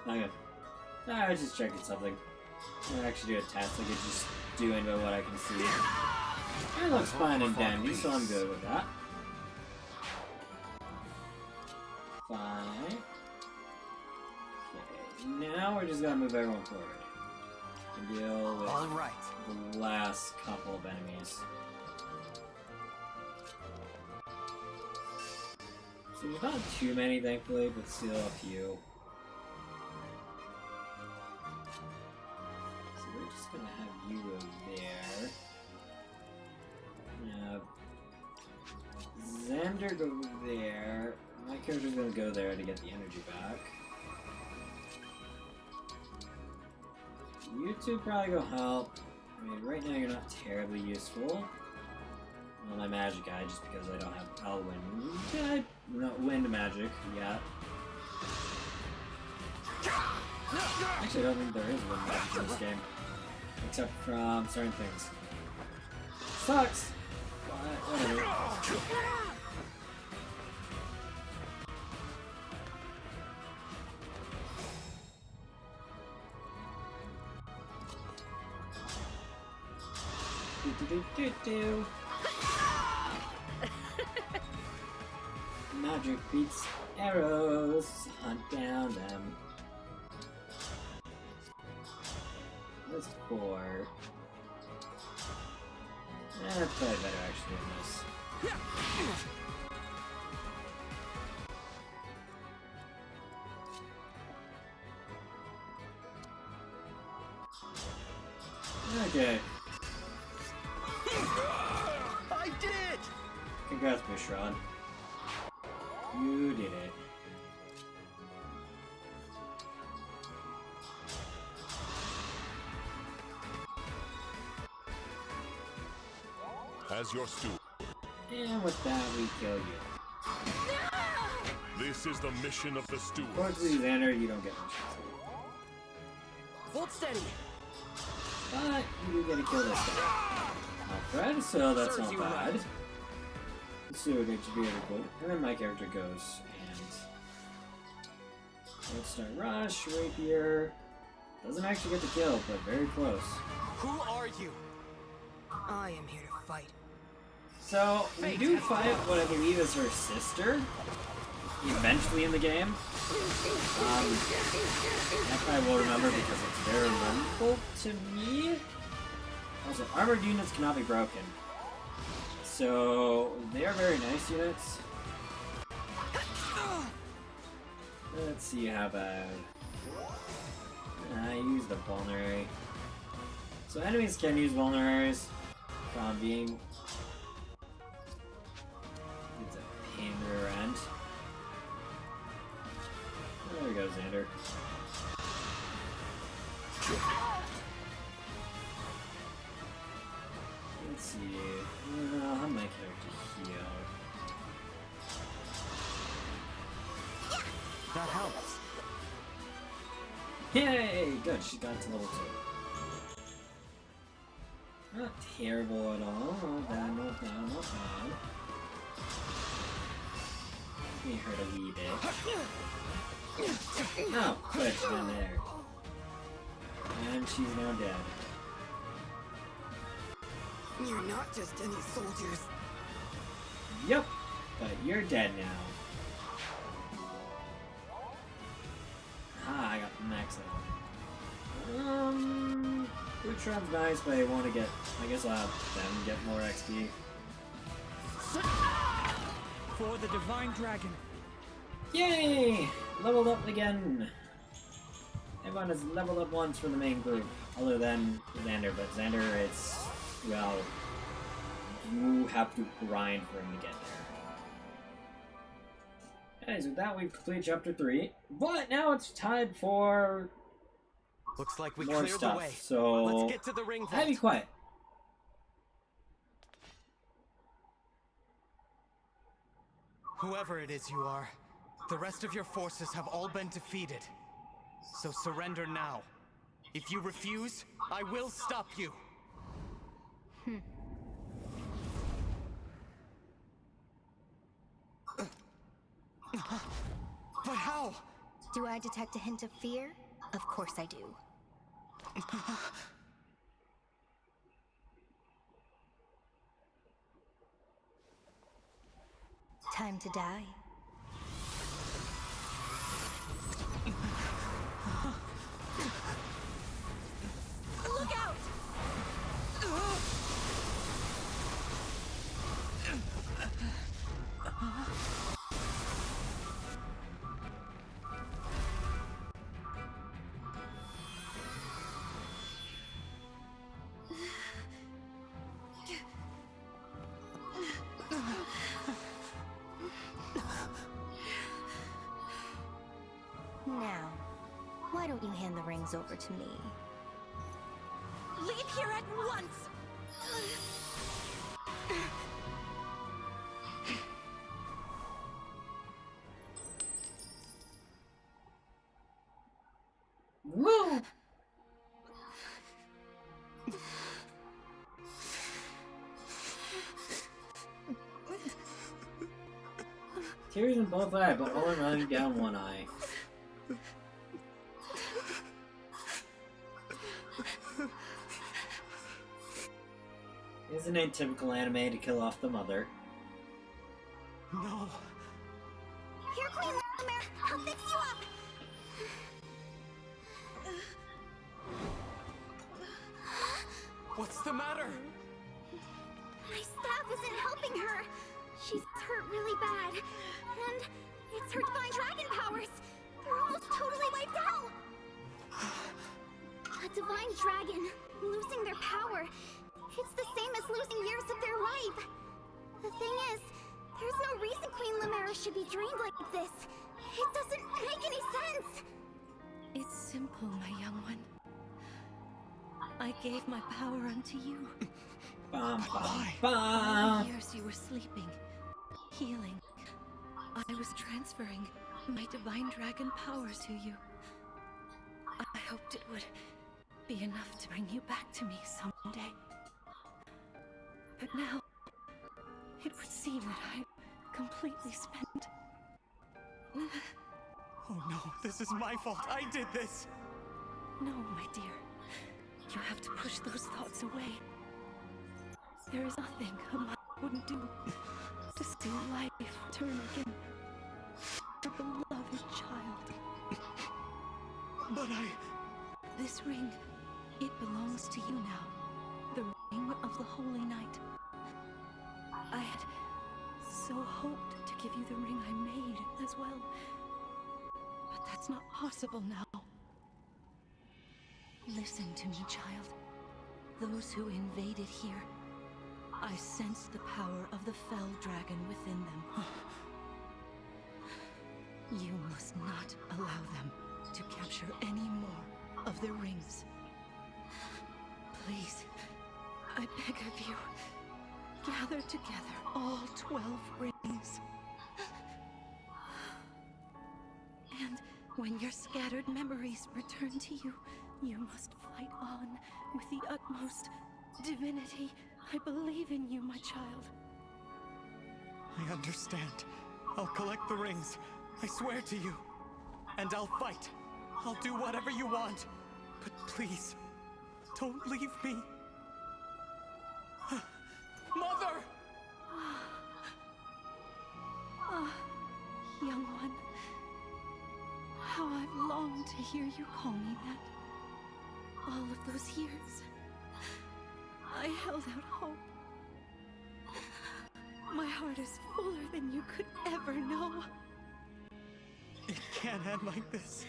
Okay. I was just checking something. I'm gonna actually do a test. I could just doing by what I can see. It looks fine and dandy, so I'm good with that. Fine. Okay, now we're just gonna move everyone forward and deal with the last couple of enemies. So there's not too many, thankfully, but still a few. So we're just gonna have you go there. Have Xander go there. My character's gonna go there to get the energy back. You two probably go help. I mean, right now you're not terribly useful. Well, my magic guy, just because I don't have Elwind. Not wind magic yet. Actually, I don't think there is wind magic in this game. Except from certain things. Sucks! But whatever. Do. Magic beats arrows, hunt down them. That's 4. That's probably better actually than this. Okay. I did it! Congrats, Bushrod. You did it. As your steward. And with that, we kill you. This is the mission of the stewards. Unfortunately, Xander, you don't get much. Hold steady. But you do get to kill this guy. Alfred, so that's Serves not you bad. right. The steward should be able to good. And then my character goes and let's start rush right here. Doesn't actually get the kill, but very close. Who are you? I am here to fight. So we do fight what I believe is her sister eventually in the game. That I will remember because it's very memorable to me. Also, armored units cannot be broken. So they are very nice units. Let's see how bad. I use the vulnerary. So enemies can use vulneraries from being rear end. There we go, Xander. Let's see. How my character heal? That helps. Yay! Good, she got to level 2. Not terrible at all. Not bad, not bad, not bad. We hurt a wee bit. Oh, good, she's in there. And she's now dead. You're not just any soldiers. Yep, but you're dead now. Ah, I got the max level. Blue Shroud's nice, but I want to get, I guess I'll have them get more XP. For the Divine Dragon. Yay! Leveled up again! Everyone has leveled up once for the main group, other than Xander, but Xander, it's, well, you have to grind for him to get there. Anyways, with that, we've completed Chapter 3, but now it's time for Looks like we more cleared stuff, the way. so Let's get to the ring vault. be quiet. Whoever it is you are, the rest of your forces have all been defeated. So surrender now. If you refuse, I will stop you. But how? Do I detect a hint of fear? Of course I do. Time to die. Look out! Now, why don't you hand the rings over to me? Leave here at once! Woo! Tears in both eyes, but only running down one eye. Isn't it typical anime to kill off the mother? No. Here, Queen Lumiere! I'll fix you up! What's the matter? My staff isn't helping her. She's hurt really bad. And it's her divine dragon powers. They're almost totally wiped out. A divine dragon losing their power. It's the same as losing years of their life. The thing is, there's no reason Queen Lumiere should be drained like this. It doesn't make any sense. It's simple, my young one. I gave my power unto you. Bum, bum, For bum. years you were sleeping, healing. I was transferring my divine dragon powers to you. I hoped it would be enough to bring you back to me someday. But now, it would seem that I'm completely spent. Oh no, this is my fault. I did this. No, my dear. You have to push those thoughts away. There is nothing a mother wouldn't do to see life return again. Her beloved child. But This ring, it belongs to you now. The ring of the Holy Night. I had so hoped to give you the ring I made as well. But that's not possible now. Listen to me, child. Those who invaded here, I sensed the power of the fell dragon within them. You must not allow them to capture any more of the rings. Please, I beg of you, gather together all 12 rings. And when your scattered memories return to you, you must fight on with the utmost divinity. I believe in you, my child. I understand. I'll collect the rings. I swear to you. And I'll fight. I'll do whatever you want. But please, don't leave me. Mother! Young one. How I've longed to hear you call me that. All of those years, I held out hope. My heart is fuller than you could ever know. It can't end like this.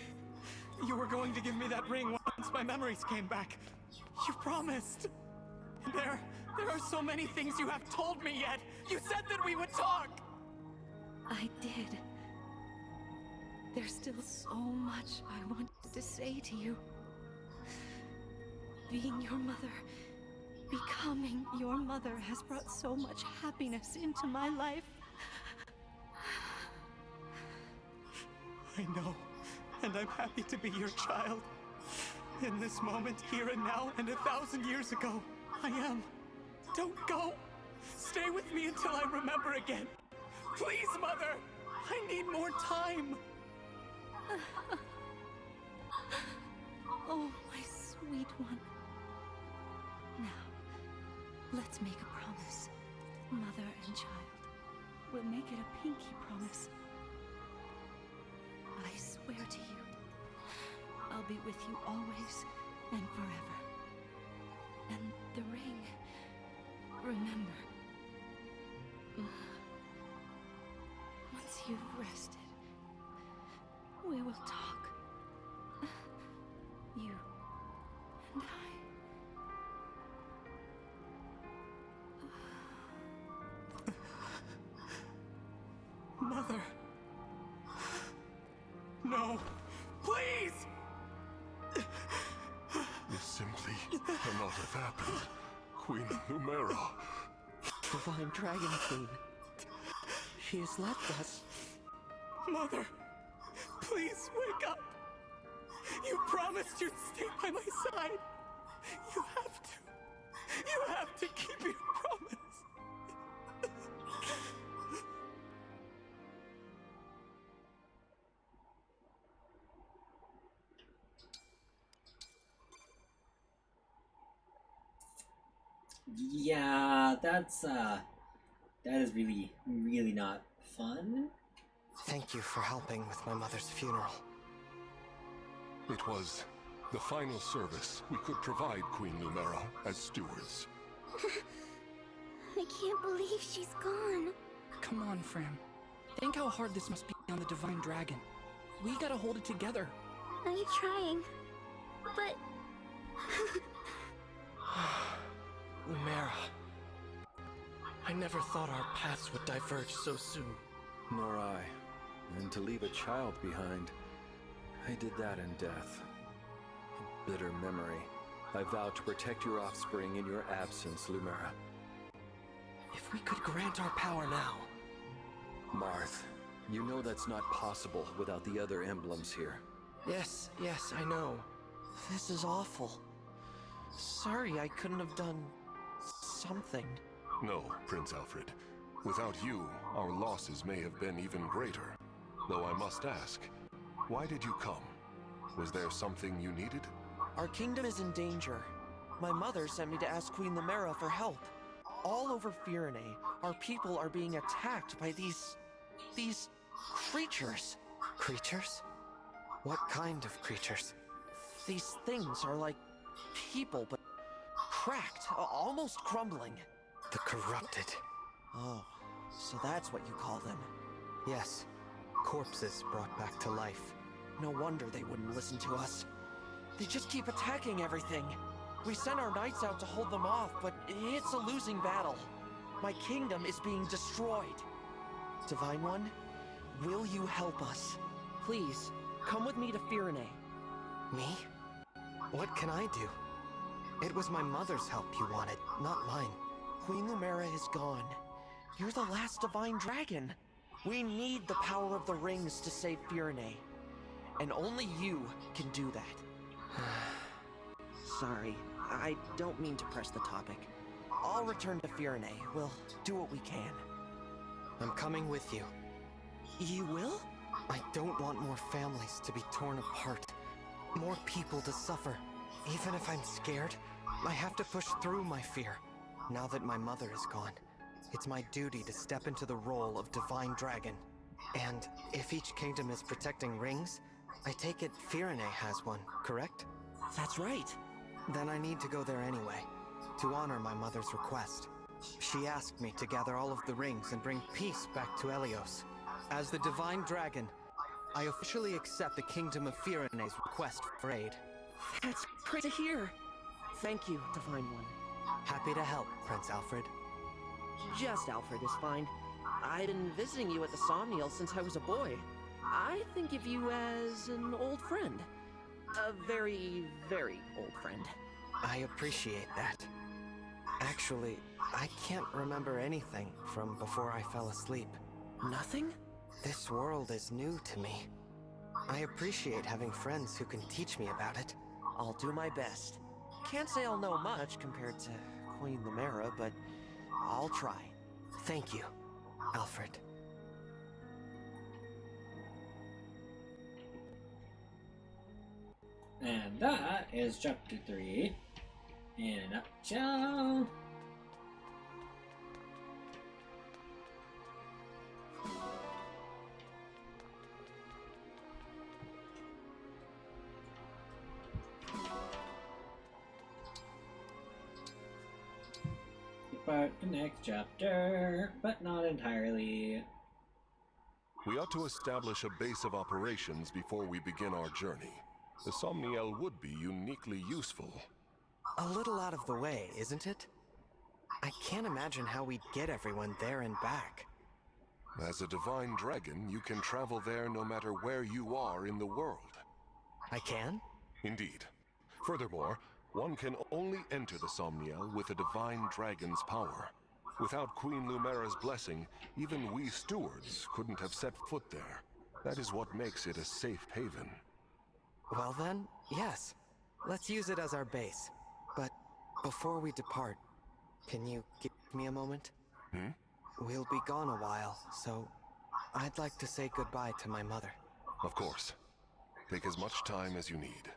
You were going to give me that ring once my memories came back. You promised. There are so many things you haven't told me yet. You said that we would talk. I did. There's still so much I wanted to say to you. Being your mother, becoming your mother has brought so much happiness into my life. I know, and I'm happy to be your child. In this moment, here and now, and 1,000 years ago, I am. Don't go! Stay with me until I remember again. Please, Mother! I need more time! Oh, my sweet one. Now, let's make a promise. Mother and child. We'll make it a pinky promise. I swear to you, I'll be with you always and forever. And the ring, remember. Once you've rested, we will talk. You and I. Mother. No. Please! This simply cannot have happened. Queen Lumera. Divine Dragon Queen. She has left us. Mother, please wake up. You promised you'd stay by my side. You have to. You have to keep your promise. Yeah, that is really, really not fun. Thank you for helping with my mother's funeral. It was the final service we could provide Queen Lumera as stewards. I can't believe she's gone. Come on, Fram. Think how hard this must be on the Divine Dragon. We gotta hold it together. I'm trying, but... Lumera. I never thought our paths would diverge so soon. Nor I. And to leave a child behind, I did that in death. A bitter memory. I vow to protect your offspring in your absence, Lumera. If we could grant our power now... Marth, you know that's not possible without the other emblems here. Yes, I know. This is awful. Sorry I couldn't have done... something. No, Prince Alfred. Without you, our losses may have been even greater. Though I must ask, why did you come? Was there something you needed? Our kingdom is in danger. My mother sent me to ask Queen Lumera for help. All over Firene, our people are being attacked by these creatures. Creatures? What kind of creatures? These things are like people, but cracked, almost crumbling. The corrupted. Oh, so that's what you call them. Yes. Corpses brought back to life. No wonder they wouldn't listen to us. They just keep attacking everything. We sent our knights out to hold them off, but it's a losing battle. My kingdom is being destroyed. Divine One, will you help us? Please, come with me to Firene. Me? What can I do? It was my mother's help you wanted, not mine. Queen Lumera is gone. You're the last divine dragon. We need the power of the rings to save Firene. And only you can do that. Sorry, I don't mean to press the topic. I'll return to Firene. We'll do what we can. I'm coming with you. You will? I don't want more families to be torn apart. More people to suffer. Even if I'm scared, I have to push through my fear. Now that my mother is gone, it's my duty to step into the role of Divine Dragon. And if each kingdom is protecting rings, I take it Firene has one, correct? That's right. Then I need to go there anyway, to honor my mother's request. She asked me to gather all of the rings and bring peace back to Helios. As the Divine Dragon, I officially accept the Kingdom of Firene's request for aid. That's great to hear. Thank you, Divine One. Happy to help, Prince Alfred. Just Alfred is fine. I've been visiting you at the Somniel since I was a boy. I think of you as an old friend. A very, very old friend. I appreciate that. Actually, I can't remember anything from before I fell asleep. Nothing? This world is new to me. I appreciate having friends who can teach me about it. I'll do my best. Can't say I'll know much compared to Queen Lumera, but I'll try. Thank you, Alfred. And that is chapter 3 in a nutshell. About the next chapter, but not entirely. We ought to establish a base of operations before we begin our journey. The Somniel would be uniquely useful. A little out of the way, isn't it? I can't imagine how we'd get everyone there and back. As a divine dragon, you can travel there no matter where you are in the world. I can? Indeed. Furthermore, one can only enter the Somniel with a divine dragon's power. Without Queen Lumera's blessing, even we stewards couldn't have set foot there. That is what makes it a safe haven. Well then, yes. Let's use it as our base. But before we depart, can you give me a moment? We'll be gone a while, so I'd like to say goodbye to my mother. Of course. Take as much time as you need.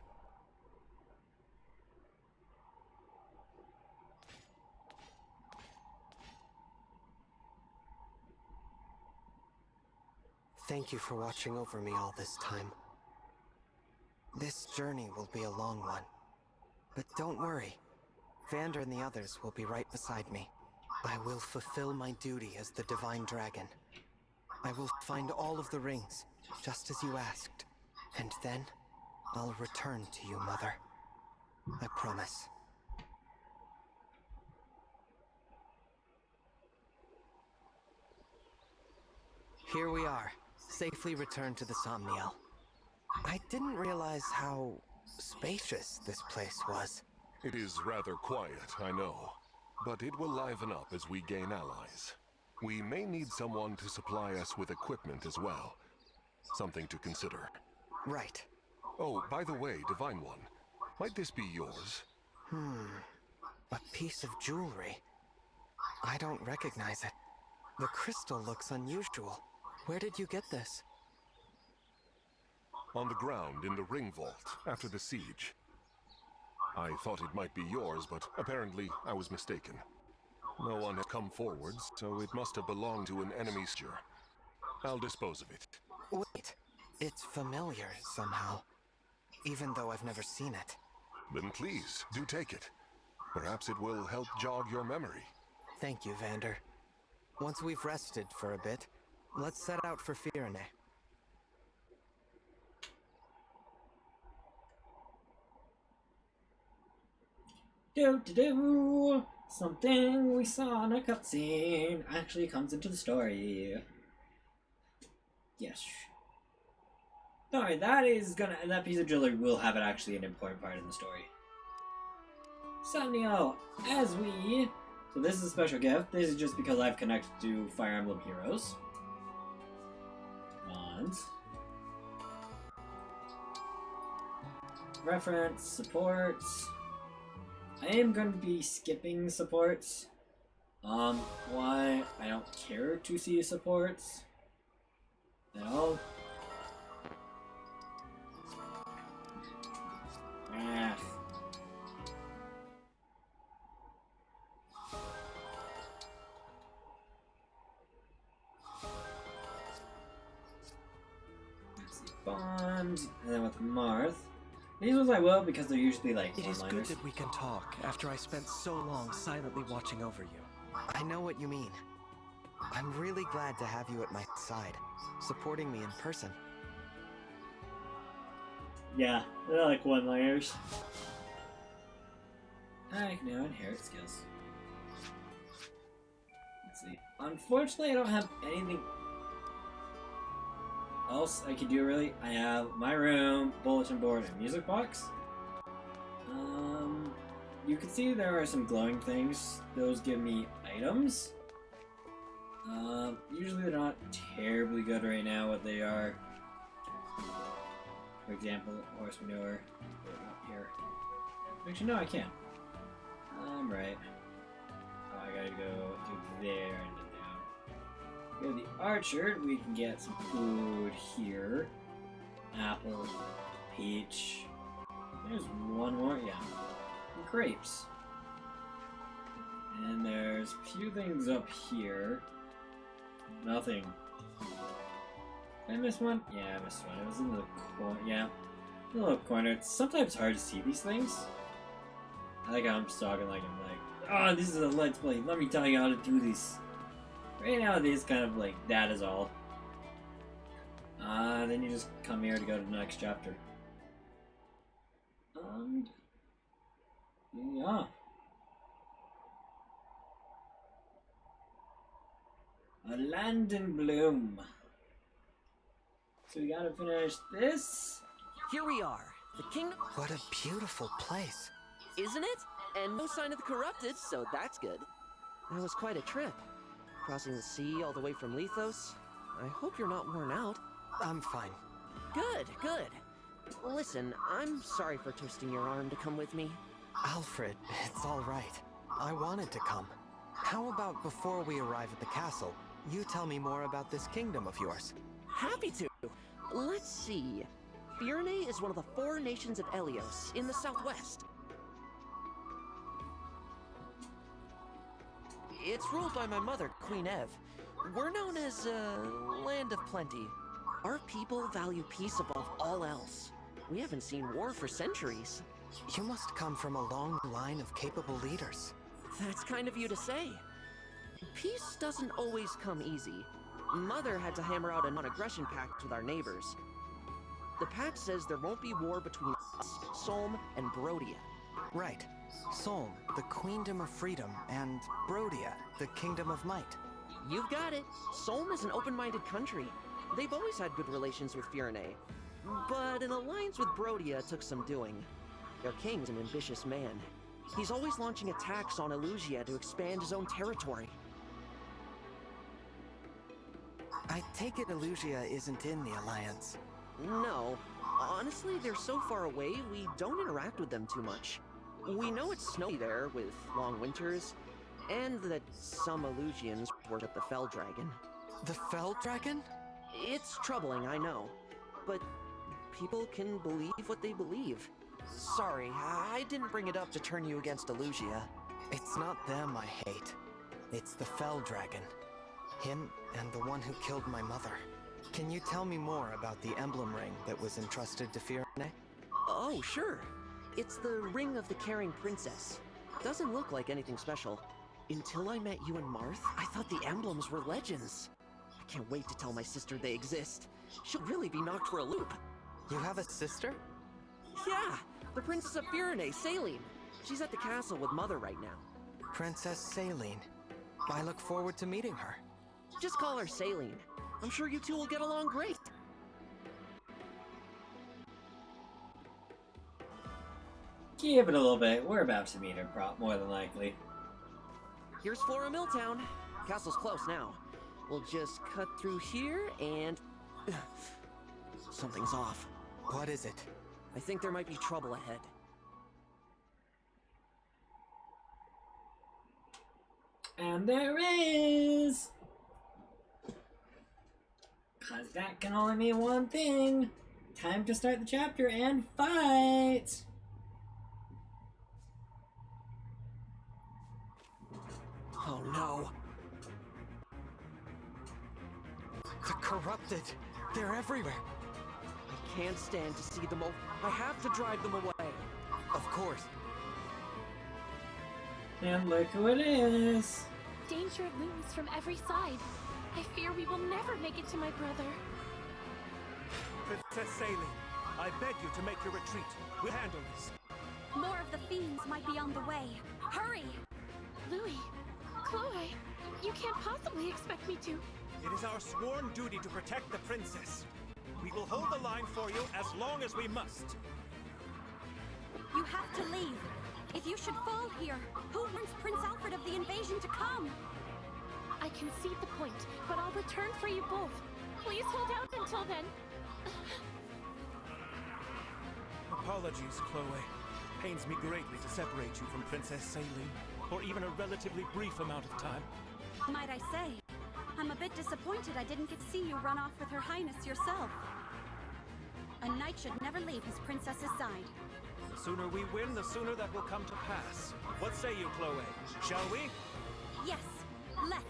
Thank you for watching over me all this time. This journey will be a long one. But don't worry. Vander and the others will be right beside me. I will fulfill my duty as the Divine Dragon. I will find all of the rings, just as you asked. And then, I'll return to you, Mother. I promise. Here we are, safely returned to the Somniel. I didn't realize how spacious this place was. It is rather quiet, I know. But it will liven up as we gain allies. We may need someone to supply us with equipment as well. Something to consider. Right. Oh, by the way, Divine One, might this be yours? A piece of jewelry. I don't recognize it. The crystal looks unusual. Where did you get this? On the ground in the ring vault, after the siege. I thought it might be yours, but apparently I was mistaken. No one had come forward, so it must have belonged to an enemy's store. I'll dispose of it. Wait, it's familiar somehow, even though I've never seen it. Then please, do take it. Perhaps it will help jog your memory. Thank you, Vander. Once we've rested for a bit, let's set out for Firene. Something we saw in a cutscene actually comes into the story. Yes. Alright, that piece of jewelry will have actually an important part in the story. So Neo, so this is a special gift. This is just because I've connected to Fire Emblem Heroes. Bonds. Reference, supports. I am going to be skipping supports. Why? I don't care to see supports at all. Ah. Let's see, Bond, and then with Marth. These ones I will because they're usually like It is good one-liners. that we can talk after I spent so long silently watching over you. I know what you mean. I'm really glad to have you at my side, supporting me in person. Yeah, they're like one-liners. I can now inherit skills. Let's see. Unfortunately, I don't have anything else I can do really. I have my room, bulletin board, and music box. You can see there are some glowing things. Those give me items. Usually they're not terribly good right now, what they are. For example, horse manure. Here. Actually, no, I can't. I'm right. Oh, I gotta go through there and then down. We have the archer. We can get some food here. Apple, peach. There's one more, yeah. And grapes. And there's a few things up here. Nothing. Did I miss one? Yeah, I missed one. It was in the corner. Yeah, the little corner. It's sometimes hard to see these things. I think I'm talking like I'm like, oh, this is a Let's Play. Let me tell you how to do this. Right now, it is kind of like that is all. Then you just come here to go to the next chapter. Yeah. A land in bloom. So we gotta finish this. Here we are, the kingdom. What a beautiful place. Isn't it? And no sign of the corrupted, so that's good. That was quite a trip. Crossing the sea all the way from Lethos. I hope you're not worn out. I'm fine. Good, good. Listen, I'm sorry for twisting your arm to come with me. Alfred, it's all right. I wanted to come. How about before we arrive at the castle, you tell me more about this kingdom of yours? Happy to. Let's see. Firene is one of the 4 nations of Elios in the southwest. It's ruled by my mother, Queen Ev. We're known as Land of Plenty. Our people value peace above all else. We haven't seen war for centuries. You must come from a long line of capable leaders. That's kind of you to say. Peace doesn't always come easy. Mother had to hammer out a non-aggression pact with our neighbors. The pact says there won't be war between us, Solm, and Brodia. Right. Solm, the Queendom of Freedom, and Brodia, the Kingdom of Might. You've got it. Solm is an open-minded country. They've always had good relations with Firene. But an alliance with Brodia took some doing. Their king's an ambitious man. He's always launching attacks on Elusia to expand his own territory. I take it Elusia isn't in the Alliance. No. Honestly, they're so far away, we don't interact with them too much. We know it's snowy there, with long winters, and that some Elusians worship the Fell Dragon. The Fell Dragon? It's troubling, I know. But people can believe what they believe. Sorry, I didn't bring it up to turn you against Elusia. It's not them I hate. It's the Fell Dragon. Him and the one who killed my mother. Can you tell me more about the emblem ring that was entrusted to Firene? Oh, sure. It's the Ring of the Caring Princess. Doesn't look like anything special. Until I met you and Marth, I thought the emblems were legends. I can't wait to tell my sister they exist. She'll really be knocked for a loop. You have a sister? Yeah, the Princess of Firene, Saline. She's at the castle with Mother right now. Princess Saline. I look forward to meeting her. Just call her Saline. I'm sure you two will get along great. Give it a little bit. We're about to meet her, more than likely. Here's Flora Milltown. Castle's close now. We'll just cut through here and... Something's off. What is it? I think there might be trouble ahead. And there is! 'Cause that can only mean one thing. Time to start the chapter and fight! Oh no. The corrupted. They're everywhere. I can't stand to see them all. I have to drive them away. Of course. And look who it is! Danger looms from every side. I fear we will never make it to my brother. Princess Saline, I beg you to make your retreat. We'll handle this. More of the fiends might be on the way. Hurry! Louis, Chloe, you can't possibly expect me to. It is our sworn duty to protect the princess. We will hold the line for you as long as we must. You have to leave. If you should fall here, who warns Prince Alfred of the invasion to come? I concede the point, but I'll return for you both. Please hold out until then. Apologies, Chloe. Pains me greatly to separate you from Princess Saline, for even a relatively brief amount of time. Might I say, I'm a bit disappointed I didn't get to see you run off with Her Highness yourself. A knight should never leave his princess's side. The sooner we win, the sooner that will come to pass. What say you, Chloe? Shall we? Yes, let's.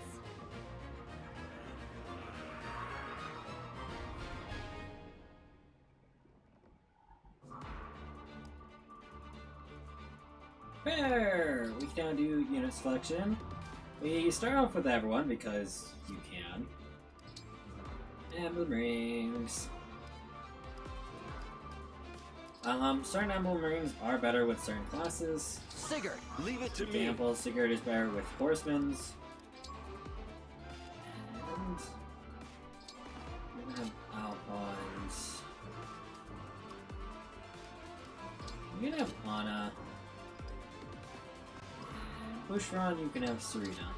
Fair! We can now do unit selection. We start off with everyone because you can. Emblem rings. Certain emblem rings are better with certain classes. Sigurd, leave it to For me. example, Sigurd is better with horsemen's. And we're gonna have Alphonse. We're gonna have Anna. And Bushron, you can have Serena.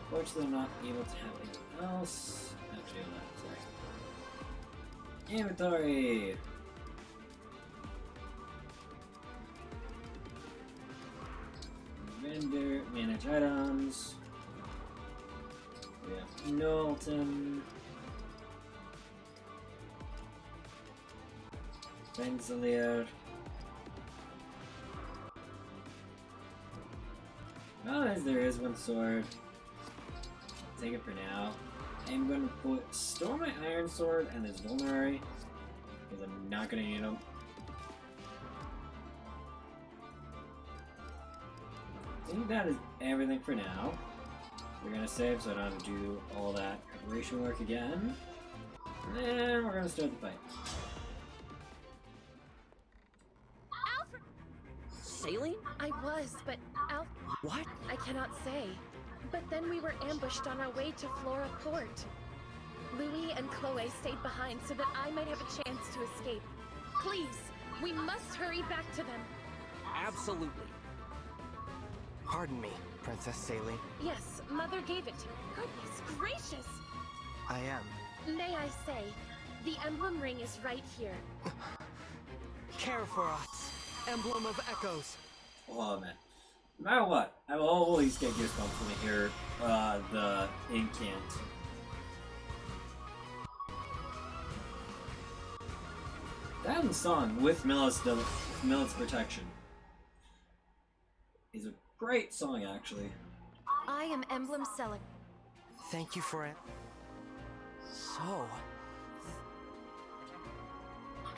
Unfortunately, I'm not able to have anything else. Actually, I'm not, sorry. Inventory! Vendor, manage items. We have Knowlton. Fenzilier. Well, as there is one sword. Take it for now. I'm going to store my iron sword and this vulnerary because I'm not going to need them. I think that is everything for now. We're going to save so I don't have to do all that preparation work again. And then we're going to start the fight. Alfred! Saline? I was, but What? I cannot say. But then we were ambushed on our way to Flora Port. Louis and Chloe stayed behind so that I might have a chance to escape. Please, we must hurry back to them. Absolutely. Pardon me, Princess Saline. Yes, Mother gave it to me. Goodness gracious! I am. May I say, the emblem ring is right here. Care for us, emblem of echoes. Oh man. No matter what, I will always get goosebumps when I hear the incant. That song with Millet's Protection is a great song, actually. I am Emblem Selic. Thank you for it. So,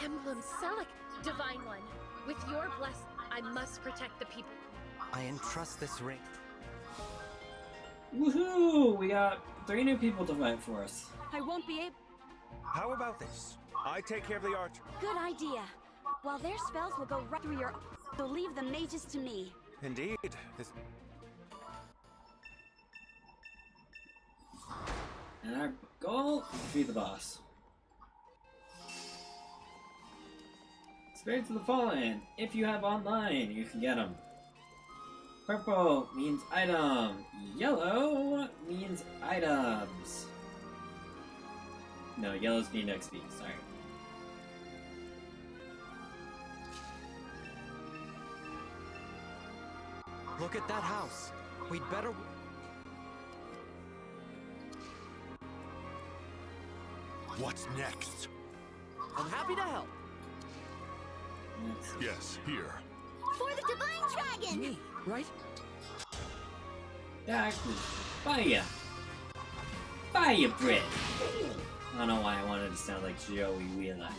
Emblem Selic, Divine One. With your blessing, I must protect the people. I entrust this ring. Woohoo! We got 3 new people to fight for us. I won't be able. How about this? I take care of the archer. Good idea. While their spells will go right through your, so leave the mages to me. Indeed. And our goal is to defeat the boss. Spirits of the Fallen. If you have online, you can get them. Purple means item. Yellow means items. No, yellows need XP, sorry. Look at that house. We'd better... What's next? I'm happy to help. Yes, here. For the Divine Dragon! Me, right? Exactly. Fire! Fire bread! I don't know why I wanted to sound like Joey Wheeler.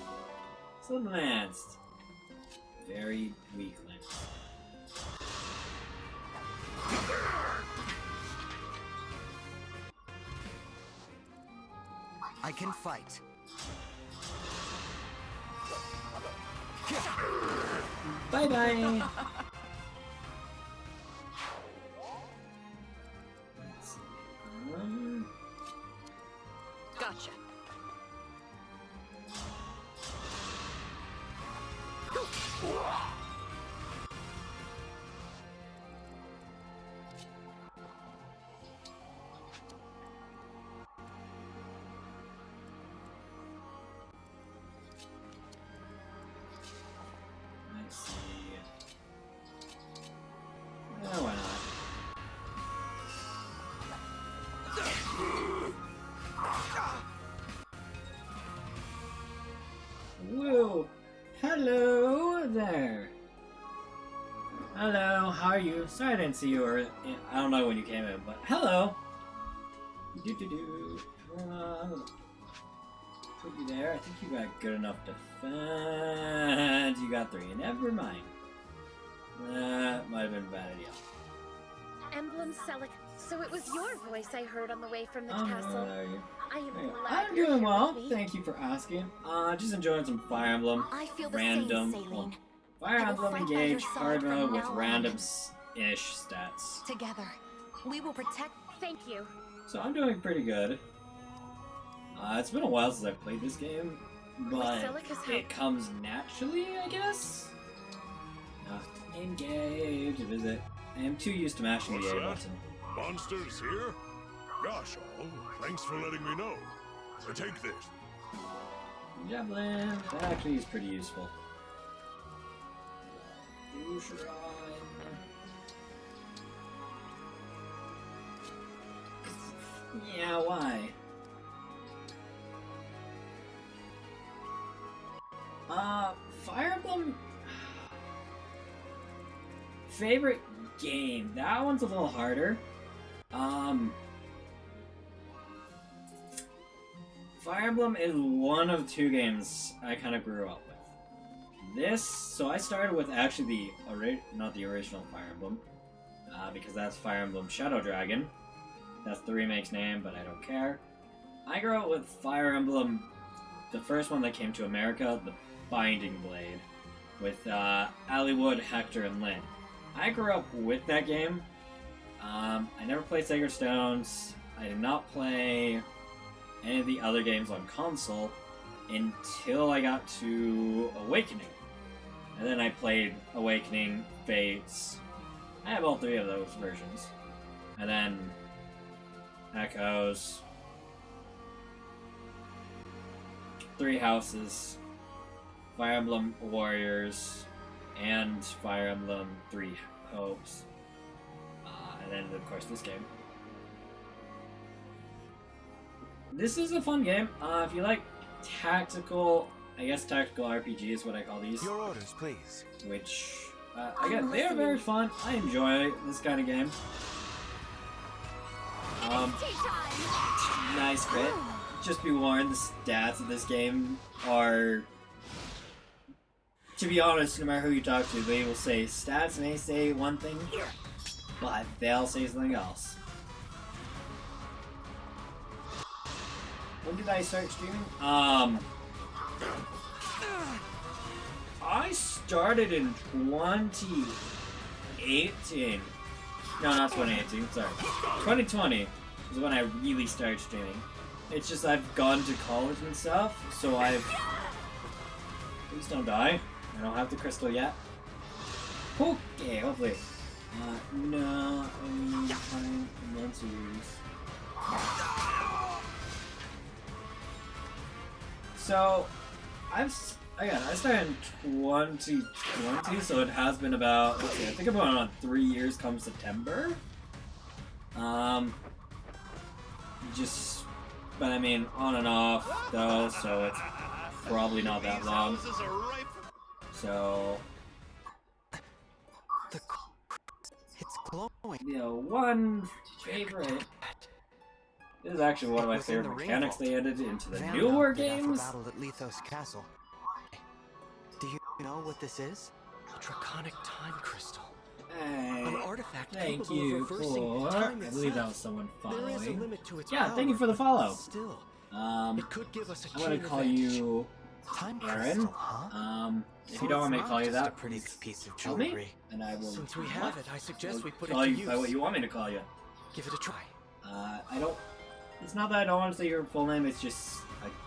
So lanced. Very weak lance. I can fight. Bye bye! Gotcha. I see. Oh, why not? Whoa! Hello there! Hello, how are you? Sorry I didn't see you, or I don't know when you came in, but hello! Do-do-do. I'm gonna put you there. I think you got good enough defense. You got 3. Never mind. That might have been a bad idea. Emblem Selic. So it was your voice I heard on the way from the Oh, castle. there you I am go. glad I'm you're doing here well. with me. Thank you for asking. Just enjoying some Fire Emblem. I feel the Random. same, Celine. Fire I will Emblem fight by Engage your side Cargo from with now on. random-ish stats. Together, we will protect. Thank you. So I'm doing pretty good. It's been a while since I've played this game, but Silica's it help. comes naturally, I guess? Engage, visit. I am too used to mashing What's the A that? button. Monsters here? Gosh, all. Thanks for letting me know. Take this. Javelin, that actually is pretty useful. Ushuran. Yeah, why? Fire Emblem... Favorite game? That one's a little harder. Fire Emblem is one of 2 games I kind of grew up with. This, so I started with actually not the original Fire Emblem, because that's Fire Emblem Shadow Dragon. That's the remake's name, but I don't care. I grew up with Fire Emblem, the first one that came to America, the Binding Blade, with Allywood, Hector, and Lyn. I grew up with that game. I never played Sacred Stones. I did not play any of the other games on console until I got to Awakening. And then I played Awakening, Fates. I have all 3 of those versions. And then Echoes, 3 Houses, Fire Emblem Warriors, and Fire Emblem 3 Hopes. And then, of course, this game. This is a fun game. If you like tactical, I guess tactical RPG is what I call these. Your orders, please. Which, again, they are very fun. I enjoy this kind of game. Nice crit. Just be warned, the stats of this game are... To be honest, no matter who you talk to, they will say stats may say one thing, but they'll say something else. When did I start streaming? I started in 2018. No, not 2018, sorry. 2020 is when I really started streaming. It's just I've gone to college and stuff, so I've... Please don't die. I don't have the crystal yet. Okay, hopefully. No, time months of use. So, I started in 2020, so it has been about, let's see, I think about on 3 years come September. But I mean, on and off, though, so it's probably not that long. So... It's glowing. You know, one favorite... This is actually one of my favorite mechanics they added into the newer games. Battle at Lethos Castle. Do you know what this is? A draconic time crystal. Hey, an artifact thank capable you of reversing for... time I believe that was itself. someone There is a following. limit to its Yeah, power, thank you for the follow. Still, it could give us a I'm gonna keen call advantage. you Time Aaron. crystal, huh? If you don't want me to call you that, a pretty please piece of tell me, jewelry. and I will. Since we have it, I suggest we put it call to you use. by what you want me to call you. Give it a try. I don't. It's not that I don't want to say your full name. It's just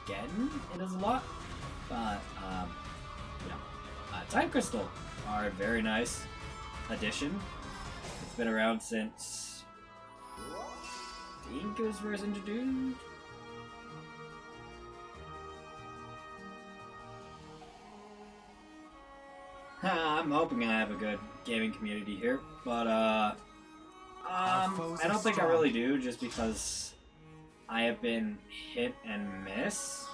again, it is a lot. But Time Crystal are a very nice addition. It's been around since I think it was first introduced. I'm hoping I have a good gaming community here, but I don't think I really do, just because I have been hit and miss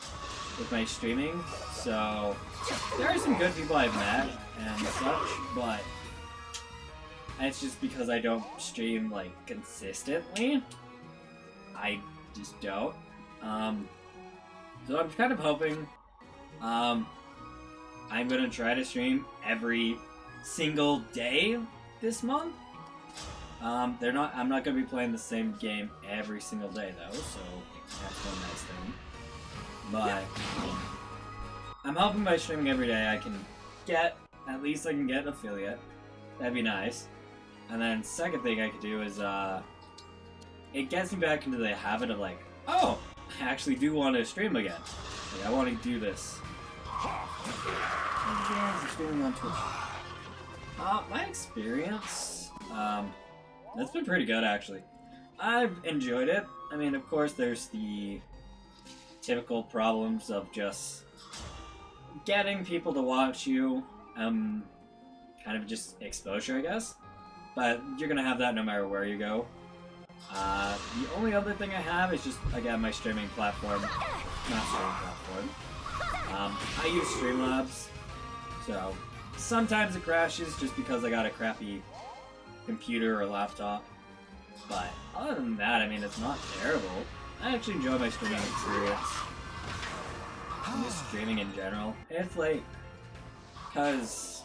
with my streaming. So there are some good people I've met and such, but it's just because I don't stream like consistently. I just don't. So I'm kind of hoping. I'm gonna try to stream every single day this month. I'm not gonna be playing the same game every single day though, so that's one nice thing. But I'm hoping by streaming every day I can get, at least I can get an affiliate. That'd be nice. And then second thing I could do is it gets me back into the habit of like, oh, I actually do want to stream again. Like, I want to do this. Streaming on Twitch. My experience, that's been pretty good actually. I've enjoyed it. I mean, of course, there's the typical problems of just getting people to watch you, kind of just exposure, I guess. But you're gonna have that no matter where you go. The only other thing I have is just, again, my streaming platform. Not streaming platform. I use Streamlabs, so sometimes it crashes just because I got a crappy computer or laptop. But other than that, I mean, it's not terrible. I actually enjoy my streaming experience. And just streaming in general. It's like, because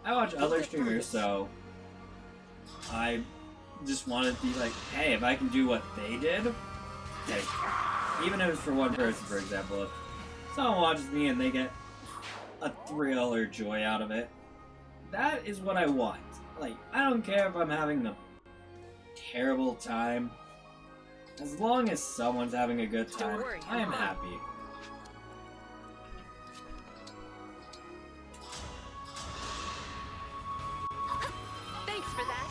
I watch other streamers, so I just want to be like, hey, if I can do what they did, like, even if it's for one person, for example, if someone watches me and they get a thrill or joy out of it, that is what I want. Like, I don't care if I'm having a terrible time. As long as someone's having a good time, I am happy. Thanks for that.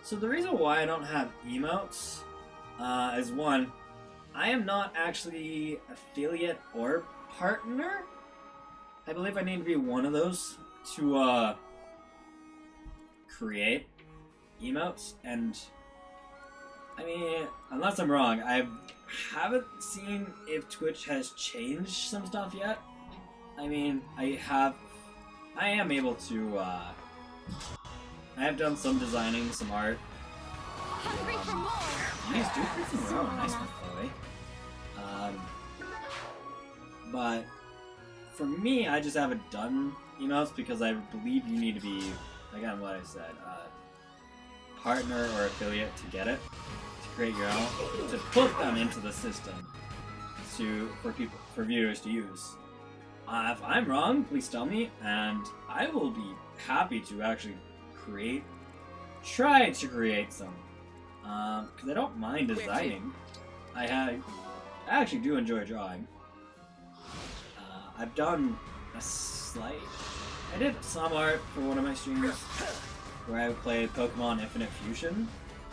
So the reason why I don't have emotes, is one, I am not actually affiliate or partner. I believe I need to be one of those to, create emotes, and I mean, unless I'm wrong, I haven't seen if Twitch has changed some stuff yet. I mean, I am able to, I have done some designing, some art. Hungry for more. Nice, dude. This is nice one, by the way. But for me, I just haven't done emotes because I believe you need to be, again, what I said, partner or affiliate to get it, to create your own, to put them into the system, for viewers to use. If I'm wrong, please tell me, and I will be happy to actually create try to create some. Because I don't mind designing. I actually do enjoy drawing. I've done a slight... I did some art for one of my streams where I played Pokemon Infinite Fusion,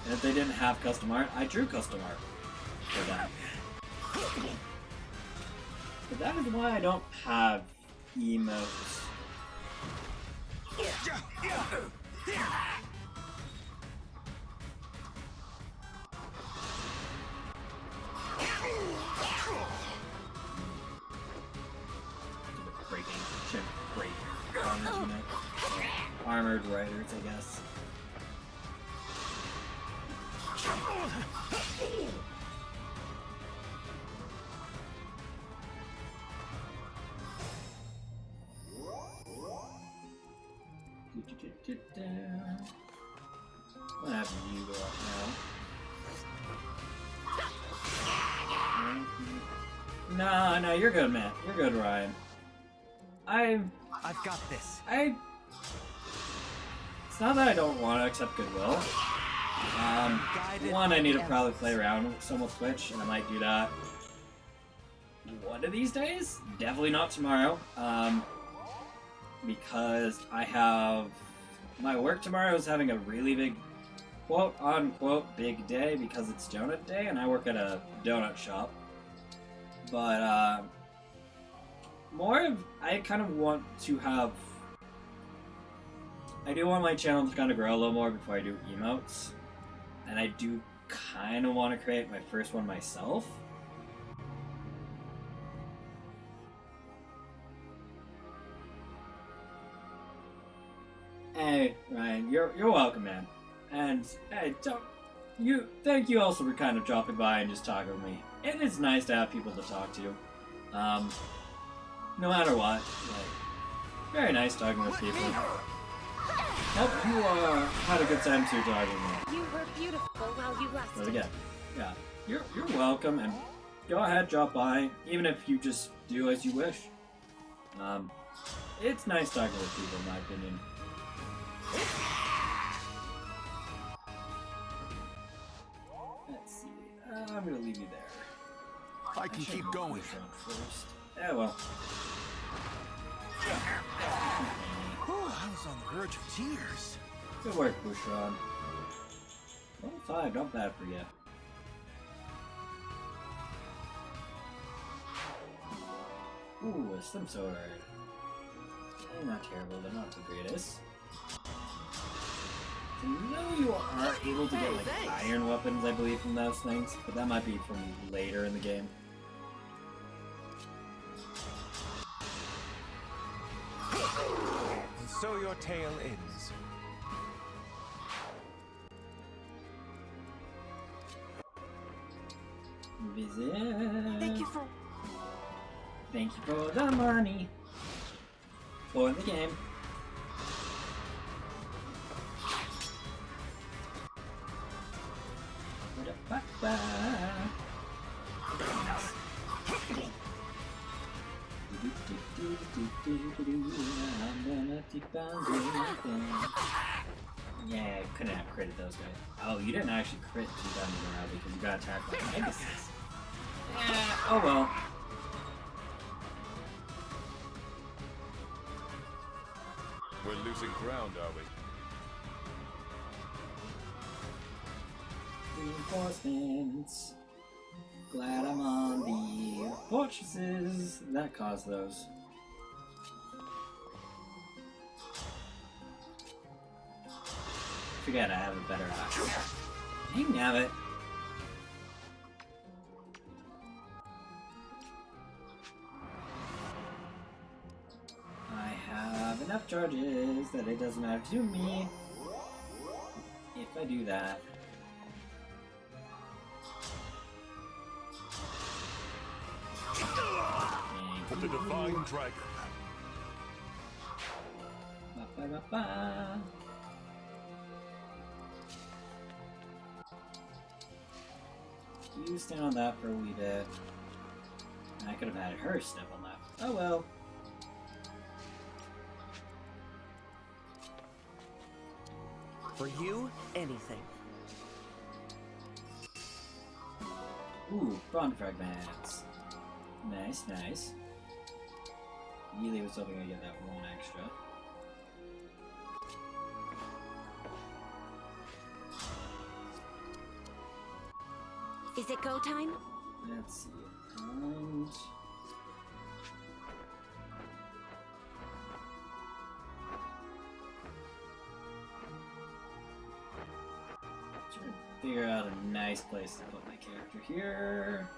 and if they didn't have custom art, I drew custom art for that. But that is why I don't have emotes. Breaking. Shouldn't break armored unit. Armored riders, I guess. What happened to you go up now? No, you're good, man. You're good, Ryan. I've got this. It's not that I don't want to accept goodwill. One, I need to probably play around with some with Twitch, and I might do that one of these days. Definitely not tomorrow. Because I have... My work tomorrow is having a really big, quote-unquote, big day because it's donut day, and I work at a donut shop. But, more of... I kind of want to have... I do want my channel to kind of grow a little more before I do emotes. And I do kind of want to create my first one myself. Hey, Ryan, you're welcome, man. And hey, thank you also for kind of dropping by and just talking with me. It is nice to have people to talk to. No matter what, like, very nice talking with people. Hope you had a good time too talking with me. You were beautiful while you lasted. But again, yeah, you're welcome, and go ahead, drop by, even if you just do as you wish. It's nice talking with people, in my opinion. Let's see. I'm gonna leave you there. I can keep going. First. Yeah, well. I was on the verge of tears. Good work, Bouchron. Level 5, not bad for you. Ooh, a Slim Sword. Not terrible, but not the greatest. So you know you are able to get like iron weapons, I believe, from those things, but that might be from later in the game. And so your tale ends. Visit. Thank you for the money. For the game. Yeah, couldn't have critted those guys. Oh, you didn't actually crit 2 times in a row because you got attacked by Pegasus. Oh well. We're losing ground, are we? Reinforcements. Glad I'm on the fortresses that caused those. Forget I have a better option. Dang nabbit. I have enough charges that it doesn't matter to me if I do that. The Divine Dragon. Ba-ba-ba-ba. You stand on that for a wee bit. I could have had her step on that. Oh well. For you, anything. Ooh, bond fragments. Nice, nice. Really was hoping I'd get that one extra. Is it go time? Let's see. And... trying to figure out a nice place to put my character here.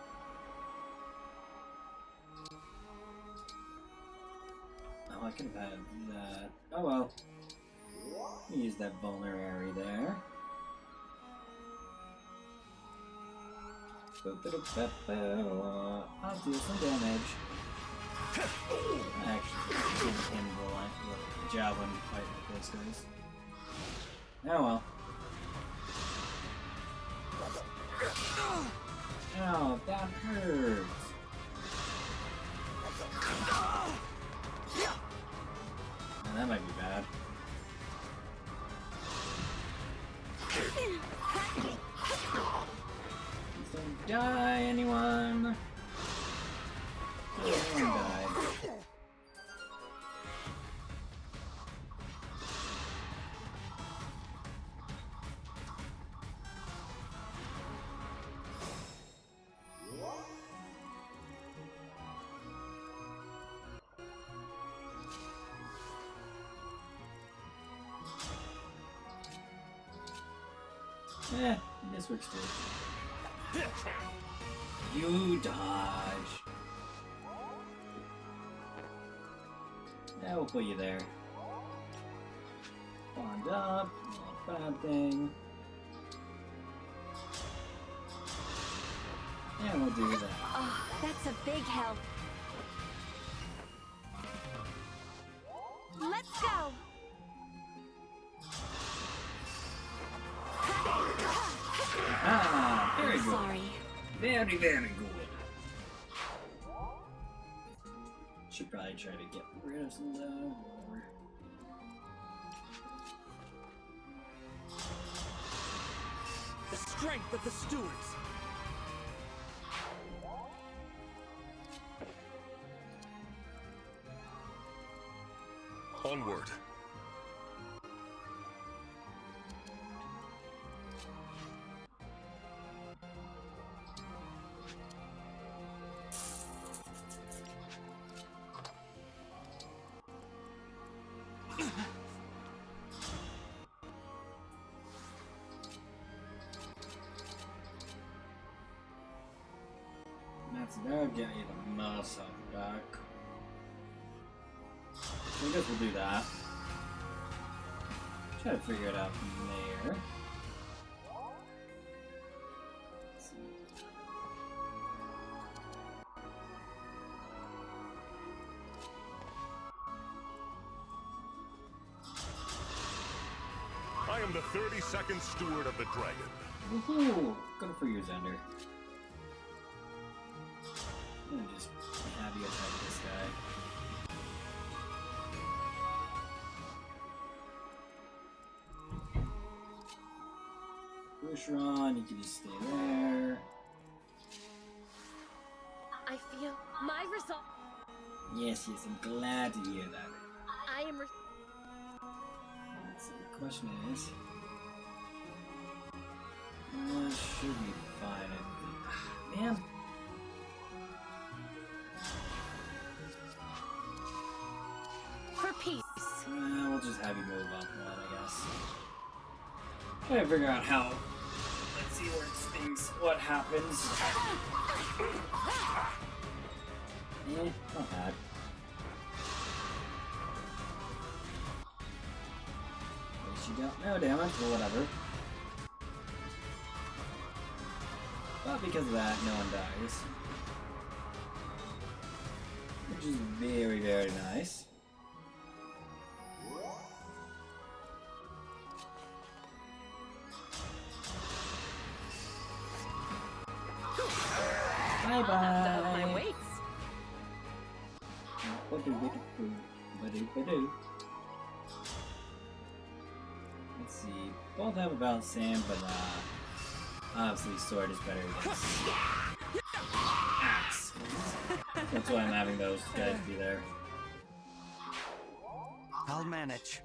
Oh, I could have had that. Oh well. Use that vulnerary there. I'll do some damage. Actually, give him the javelin fight with those guys. Oh well. Oh, that hurts. Oh, that might be bad. Please don't die, anyone. Anyone died. This works too. You dodge. Yeah, we'll put you there. Bond up, not a bad thing. Yeah, we'll do that. Oh, that's a big help. Let's go. Ah, very good. Sorry. Very, very good. Should probably try to get rid of some though. The strength of the stewards. Onward. That'll get you the most health back. So I guess we'll do that. Try to figure it out from there. Let's see. I am the 32nd Steward of the Dragon. Woohoo! Good for you, Xander. I'm gonna just have you attack this guy. Busheron, you can just stay there. I feel my result. Yes, yes, I'm glad to hear that. I am. Let's see, the question is... should be fine, I think. Man! For peace. We'll just have you move up one, I guess. Try to figure out how. Let's see where things. What happens. Not bad. At least you don't no damage, but whatever. But because of that, no one dies. Which is very, very nice. Bye bye. My weights. Let's Let's see. Both have about the same, but obviously sword is better than axe. That's why I'm having those guys be there. I'll manage.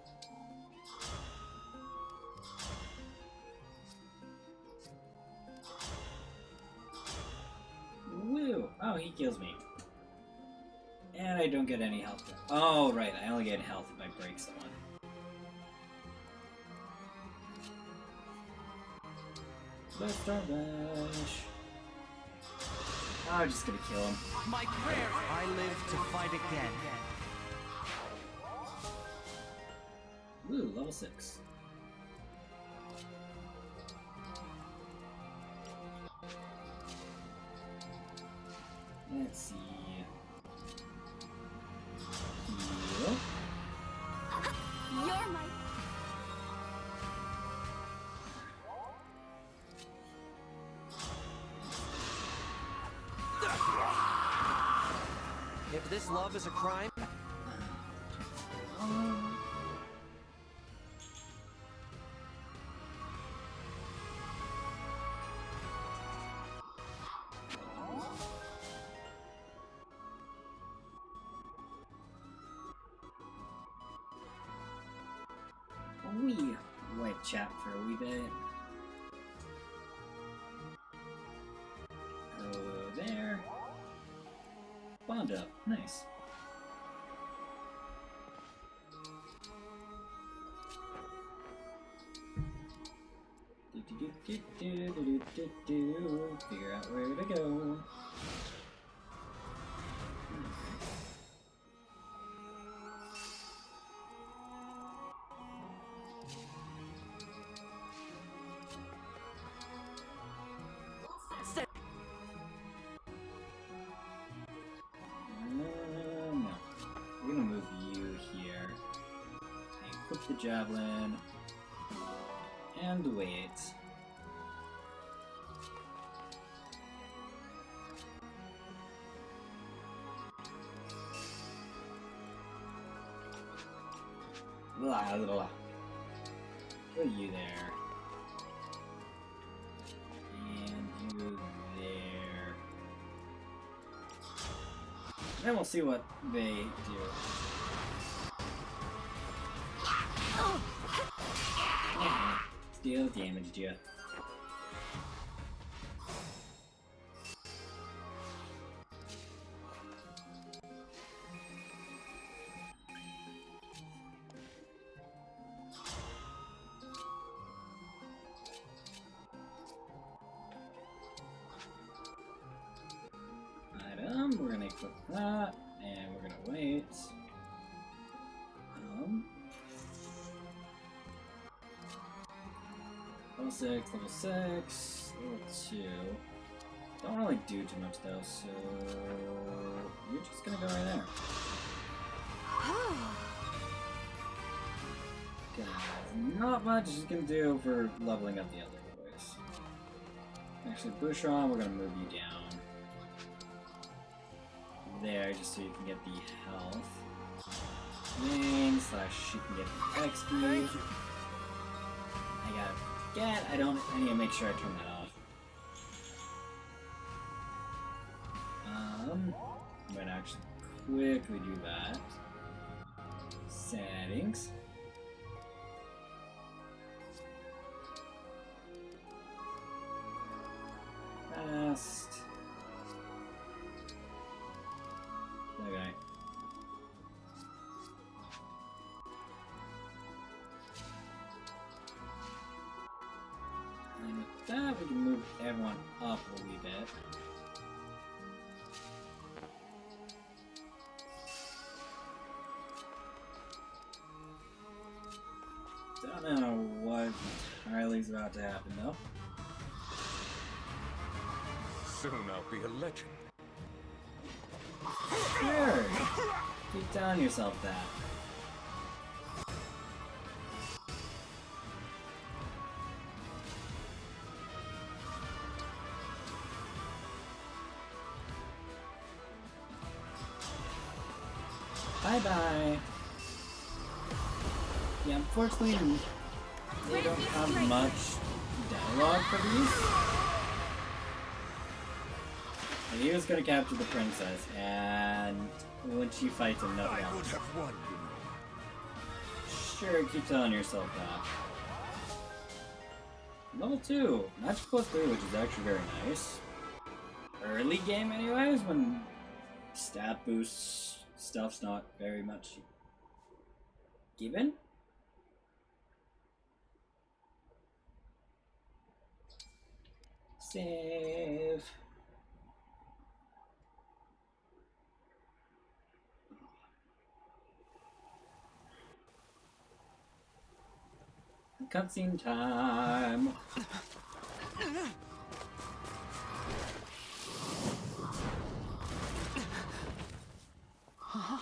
Woo! Oh, he kills me. And I don't get any health. Oh, right. I only get health if I break someone. Let's start rush. Oh, I'm just gonna kill him. My prayer! I live to fight again. Woo, level 6. Let's see. Heal. You're my... If this love is a crime... Wee white chat for a wee bit. Hello there. Bond up. Nice. Figure out where to go. No. We're gonna move you here. Equip the javelin. And wait. Blah, blah, blah. Put you there. And you there. Then we'll see what they do. Still damaged you. Item, we're gonna equip that, and we're gonna wait. Level 6, level 6, level 2. Don't really do too much though, so you're just gonna go right there. Okay, not much you can do for leveling up the other boys. Actually, Bouchon, we're gonna move you down there just so you can get the health. Wing slash you can get the XP. I gotta get, I need to make sure I turn that off. I'm gonna actually quickly do that. Settings. Fast. Okay. And with that, we can move everyone up a wee bit. Don't know what entirely is about to happen though. Soon I'll be a legend. Sure. Keep telling yourself that. Bye-bye. Yeah, unfortunately, they don't have much dialogue for these. And he was gonna capture the princess, and when she fights him, nothing else. I would have won, Sure, keep telling yourself that. Level 2, Magic plus 3, which is actually very nice. Early game anyways, when stat boost stuff's not very much given. Save. Cutscene time. Huh?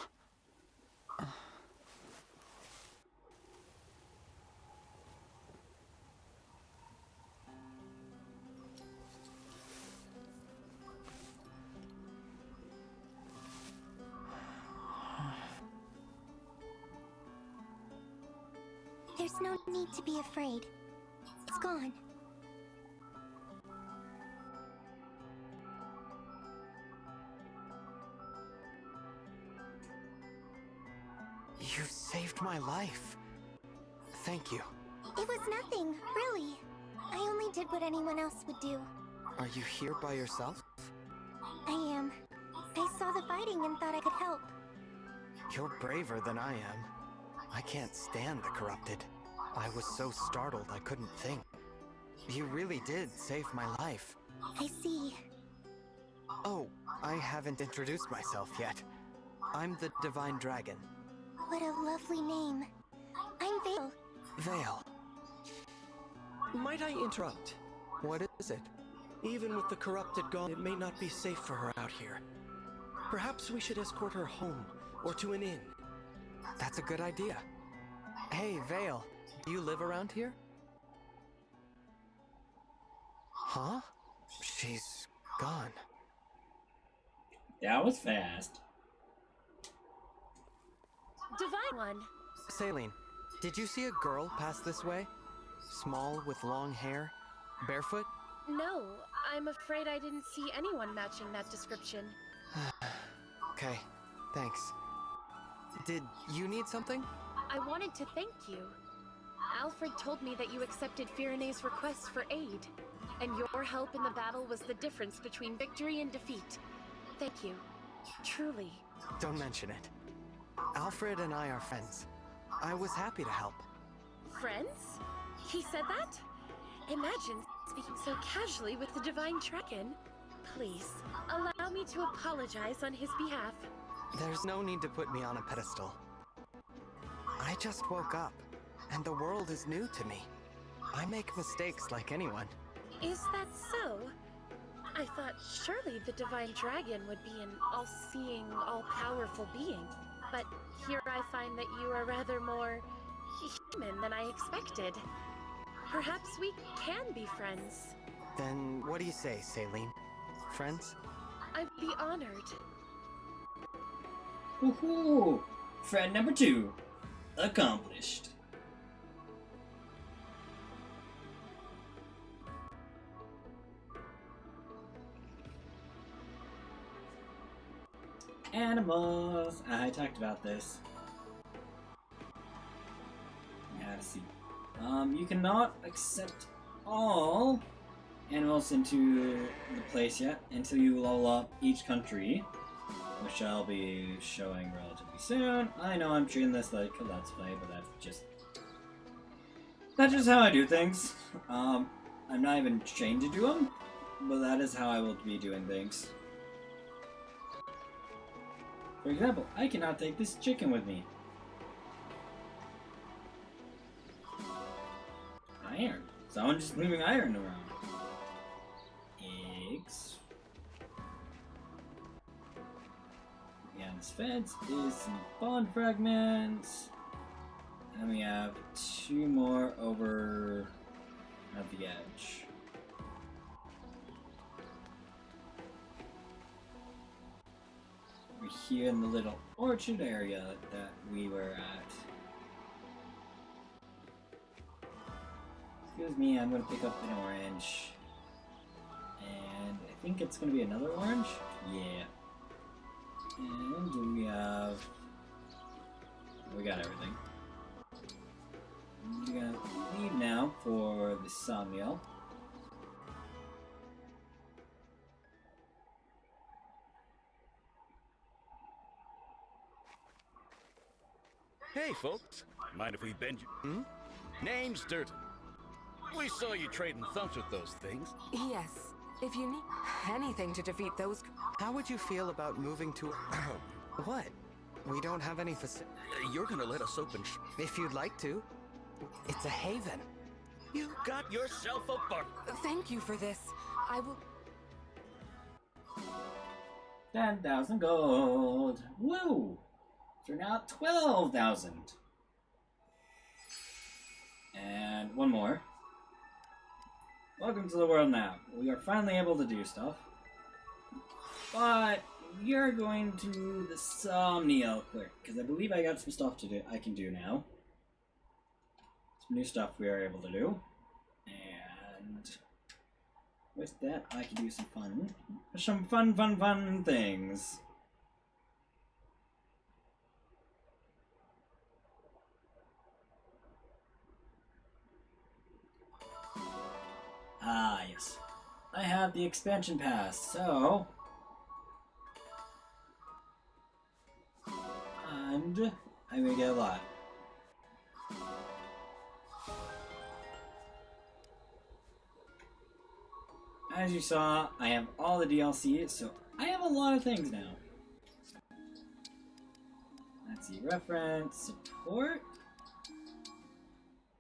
There's no need to be afraid. It's gone. You saved my life. Thank you. It was nothing, really. I only did what anyone else would do. Are you here by yourself? I am. I saw the fighting and thought I could help. You're braver than I am. I can't stand the corrupted. I was so startled I couldn't think. You really did save my life. I see. Oh, I haven't introduced myself yet. I'm the Divine Dragon. What a lovely name. I'm Vale. Vale. Might I interrupt? What is it? Even with the corrupted gone, it may not be safe for her out here. Perhaps we should escort her home, or to an inn. That's a good idea. Hey, Vale, do you live around here? Huh? She's gone. That was fast. Divine One. Saline, did you see a girl pass this way? Small with long hair? Barefoot? No, I'm afraid I didn't see anyone matching that description. Okay, thanks. Did you need something? I wanted to thank you. Alfred told me that you accepted Firene's request for aid, and your help in the battle was the difference between victory and defeat. Thank you. Truly. Don't mention it. Alfred and I are friends. I was happy to help. Friends? He said that? Imagine speaking so casually with the Divine Dragon. Please, allow me to apologize on his behalf. There's no need to put me on a pedestal. I just woke up, and the world is new to me. I make mistakes like anyone. Is that so? I thought surely the Divine Dragon would be an all-seeing, all-powerful being. But here I find that you are rather more human than I expected. Perhaps we can be friends. Then what do you say, Saline? Friends? I'd be honored. Woohoo! Friend number 2. Accomplished. Animals! I talked about this. Yeah, let's see. You cannot accept all animals into the place yet until you level up each country, which I'll be showing relatively soon. I know I'm treating this like a Let's Play, but that's just how I do things. I'm not even trained to do them, but that is how I will be doing things. For example, I cannot take this chicken with me. Iron. Someone just moving iron around. Eggs. Behind this fence is some bond fragments. And we have 2 more over at the edge. We're here in the little orchard area that we were at. excuse me, I'm gonna pick up an orange. And I think it's gonna be another orange? Yeah. And we have... We got everything. We're gonna leave now for the sawmill. Hey, folks. Mind if we bend you? Name's Durton. We saw you trading thumps with those things. Yes. If you need anything to defeat those... How would you feel about moving to... What? We don't have any facility. You're gonna let us open If you'd like to. It's a haven. You got yourself a bar. Thank you for this. I will... 10,000 gold. Woo! So now 12,000. And one more. Welcome to the world now. We are finally able to do stuff. But we are going to the sawmill quick, because I believe I got some stuff to do I can do now. Some new stuff we are able to do. And with that I can do some fun things. Ah, yes. I have the expansion pass, so... And I'm gonna get a lot. As you saw, I have all the DLC, so I have a lot of things now. Let's see, reference, support.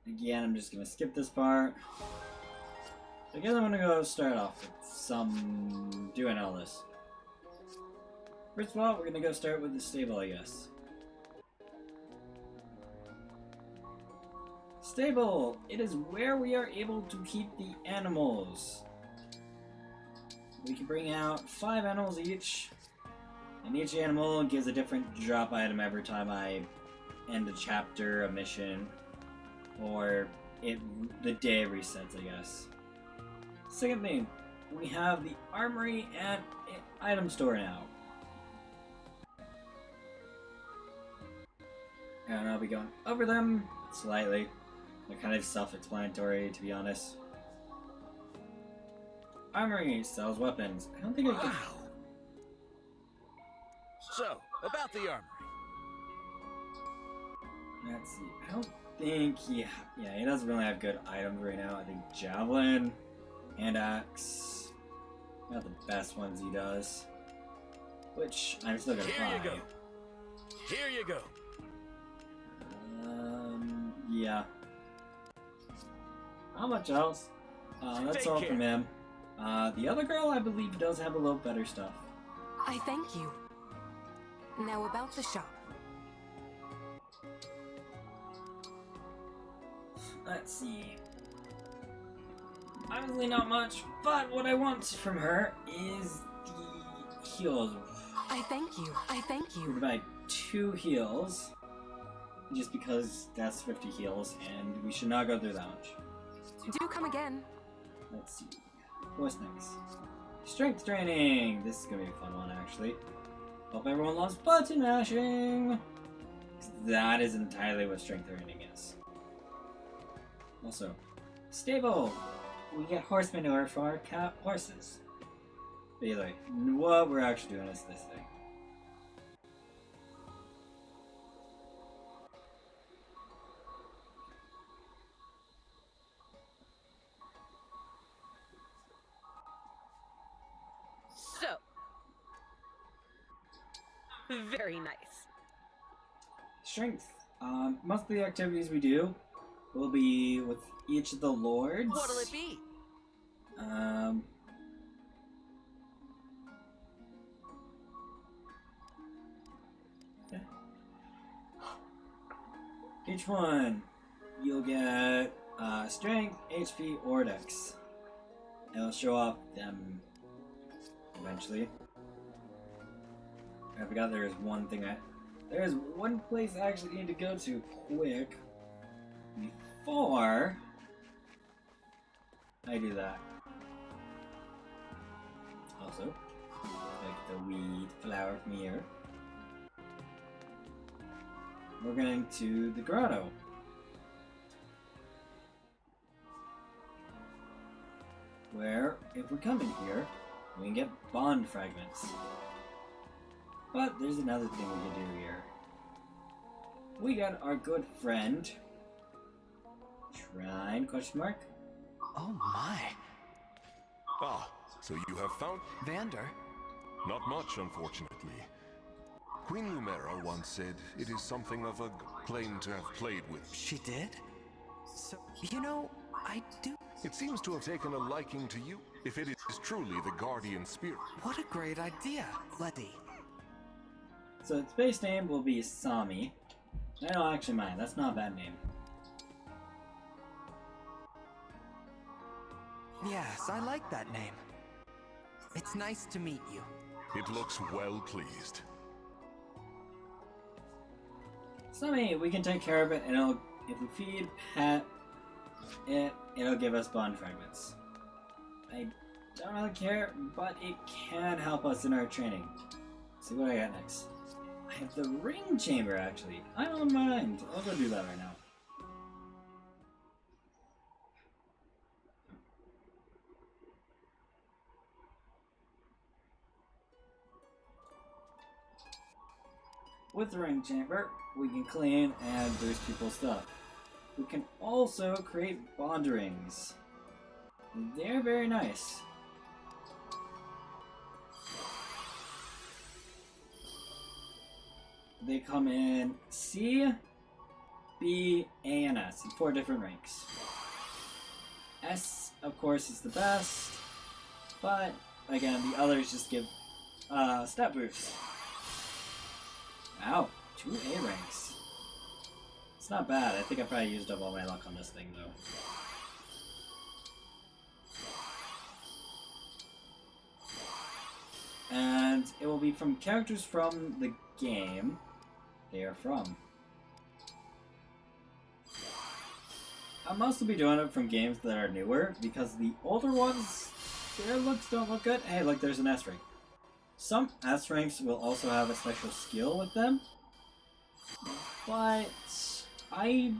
Again, I'm just gonna skip this part. I guess I'm gonna go start off with doing all this. First of all, we're gonna go start with the stable, I guess. Stable! It is where we are able to keep the animals. We can bring out 5 animals each, and each animal gives a different drop item every time I end a chapter, a mission, or the day resets, I guess. Second thing, we have the armory and item store now. And I'll be going over them slightly. They're kind of self-explanatory, to be honest. Armory sells weapons. I don't think I can... So, about the armory. Let's see. I don't think he doesn't really have good items right now. I think javelin and axe, not the best ones he does, which I'm still gonna buy. Here you go. Here you go. Yeah. How much else? That's all from him. The other girl, I believe, does have a little better stuff. I thank you. Now about the shop. Let's see. Honestly, not much, but what I want from her is the heals. I thank you. I thank you. We're gonna buy 2 heals, just because that's 50 heals, and we should not go through that much. Do come again. Let's see. What's next? Strength training! This is gonna be a fun one, actually. Hope everyone loves button mashing! That is entirely what strength training is. Also, stable! We get horse manure for our horses. But either way, what we're actually doing is this thing. So, very nice. Strength. Most of the activities we do will be with each of the lords. What'll it be? Okay. Each one, you'll get strength, HP, or dex. It'll show off them eventually. I forgot there is one thing there's one place I actually need to go to quick before I do that. Also, like the weed flower from here. We're going to the grotto. Where, if we come in here, we can get bond fragments. But there's another thing we can do here. We got our good friend. Shrine, question mark? Oh my. Ah, so you have found... Vander? Not much, unfortunately. Queen Lumera once said it is something of a claim to have played with. She did? So, you know, I do... It seems to have taken a liking to you, if it is truly the guardian spirit. What a great idea, Letty. So its base name will be Sami. I don't actually mind, that's not a bad name. Yes, I like that name. It's nice to meet you. It looks well pleased. Sami, we can take care of it, and if we feed, pet it'll give us bond fragments. I don't really care, but it can help us in our training. Let's see what I got next. I have the ring chamber, actually. I don't mind. I'll go do that right now. With the ring chamber, we can clean and boost people's stuff. We can also create bond rings. They're very nice. They come in C, B, A, and S in 4 different ranks. S, of course, is the best, but again, the others just give stat boosts. Wow, 2 A ranks. It's not bad. I think I probably used up all my luck on this thing, though. And it will be from characters from the game they are from. I'll mostly be doing it from games that are newer, because the older ones, their looks don't look good. Hey, look, there's an S rank. Some S ranks will also have a special skill with them, but I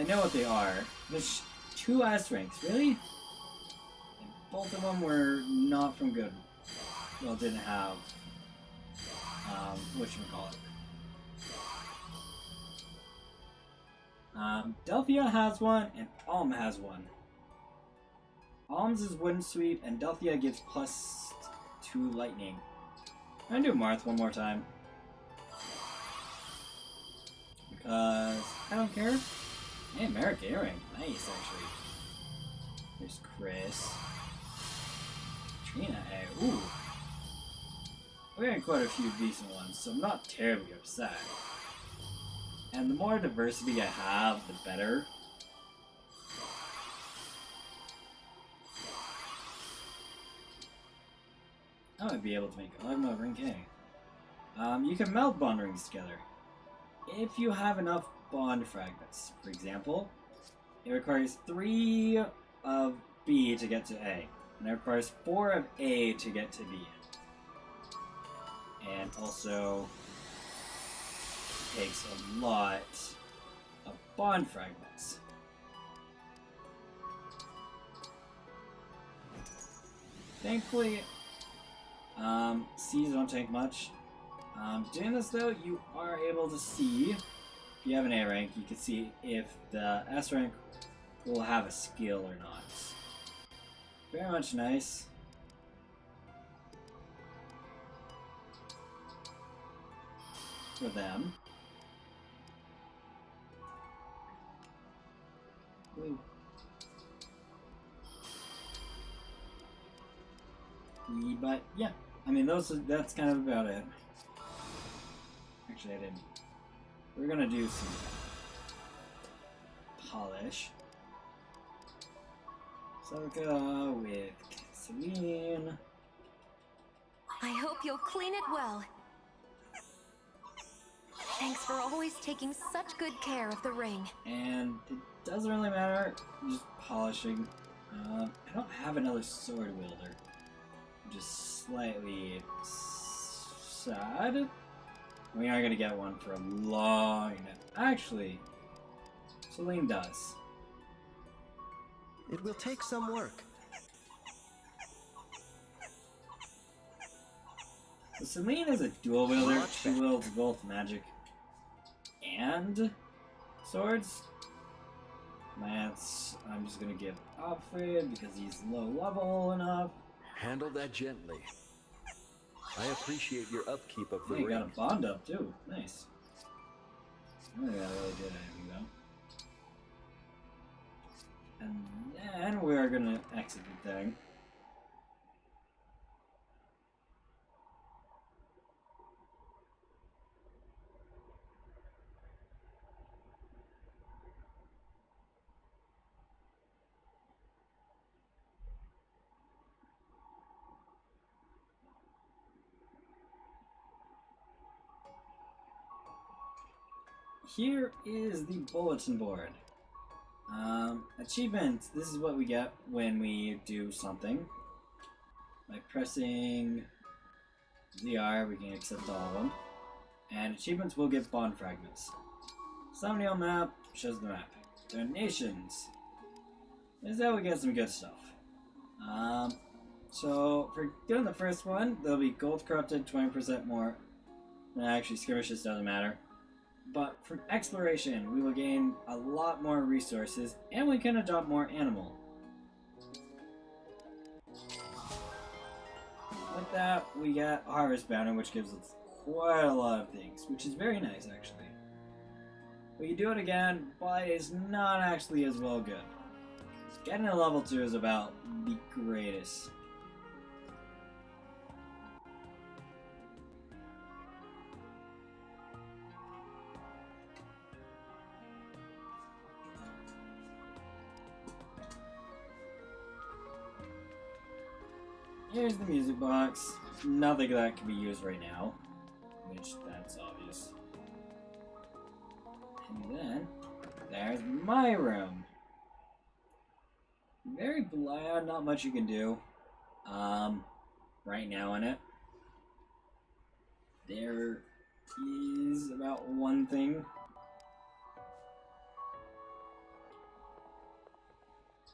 know what they are. There's 2 S ranks, really? And both of them were not from good. Well, didn't have, whatchamacallit. Delphia has one, and Alm has one. Alm's is Wind Sweep, and Delphia gives +2 lightning. I'm gonna do Marth one more time. Because I don't care. Hey, Merrick Earring. Nice, actually. There's Chris. Trina, hey, ooh. We're getting quite a few decent ones, so I'm not terribly upset. And the more diversity I have, the better. I might be able to make Ogma Ring K. You can meld bond rings together. If you have enough bond fragments, for example, it requires 3 of B to get to A, and it requires 4 of A to get to B. And also takes a lot of bond fragments. Thankfully, C's don't take much. Doing this though, you are able to see, if you have an A rank, you can see if the S rank will have a skill or not. Very much nice. For them. Ooh. But yeah, I mean that's kind of about it. Actually, I didn't. We're gonna do some polish. Soka with Celine. I hope you'll clean it well. Thanks for always taking such good care of the ring. And it doesn't really matter, just polishing. I don't have another sword wielder, which is slightly sad. We are gonna get one for a long time. Actually, Celine does. It will take some work. So Celine is a dual wielder. She wields both magic and swords. Lance, I'm just gonna give Alfred because he's low level enough. Handle that gently. I appreciate your upkeep of the You got a ring. bond up too. Nice. I think that really did anything though. And then we are gonna exit the thing. Here is the bulletin board. Achievements. This is what we get when we do something. By pressing ZR, we can accept all of them. And achievements will give bond fragments. Thumbnail map shows the map. Donations. This is how we get some good stuff. So for doing the first one, there'll be gold corrupted 20% more. Actually, skirmishes doesn't matter. But from exploration, we will gain a lot more resources, and we can adopt more animal. With that, we get Harvest Banner, which gives us quite a lot of things, which is very nice, actually. We can do it again, but it's not actually as well good. Getting a level 2 is about the greatest. Here's the music box. Nothing that can be used right now, which that's obvious. And then there's my room. Very bland, not much you can do right now in it. There is about one thing.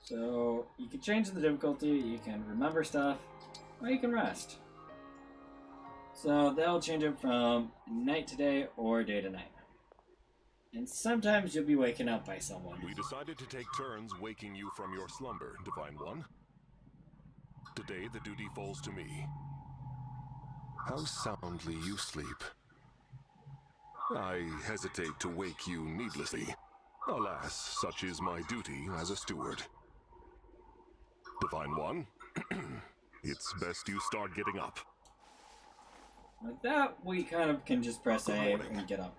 So you can change the difficulty, you can remember stuff, or you can rest. So that'll change it from night to day or day to night. And sometimes you'll be waken up by someone. We decided to take turns waking you from your slumber, Divine One. Today the duty falls to me. How soundly you sleep. I hesitate to wake you needlessly. Alas, such is my duty as a steward. Divine One, it's best you start getting up. With that, we kind of can just press A and get up.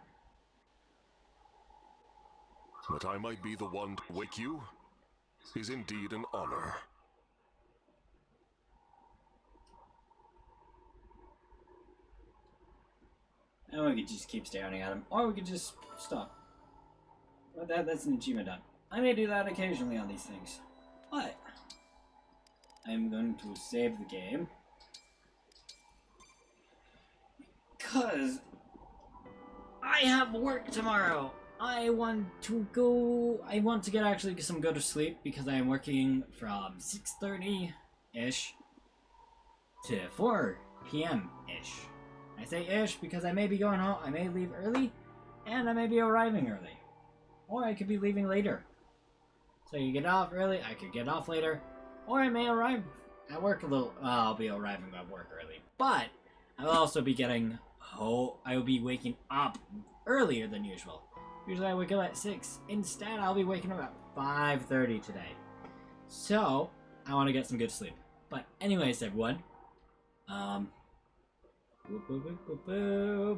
That I might be the one to wake you is indeed an honor. And we could just keep staring at him, or we could just stop. But that's an achievement done. I may do that occasionally on these things, but I'm going to save the game because I have work tomorrow. I want to get actually some good sleep because I am working from 6:30-ish to 4 p.m.-ish. I say ish because I may be going home, I may leave early, and I may be arriving early. Or I could be leaving later. So you get off early, I could get off later, or I may arrive at work a little, I'll be arriving at work early. But I'll also be I will be waking up earlier than usual. Usually I wake up at 6. Instead, I'll be waking up at 5:30 today. So, I want to get some good sleep. But anyways, everyone.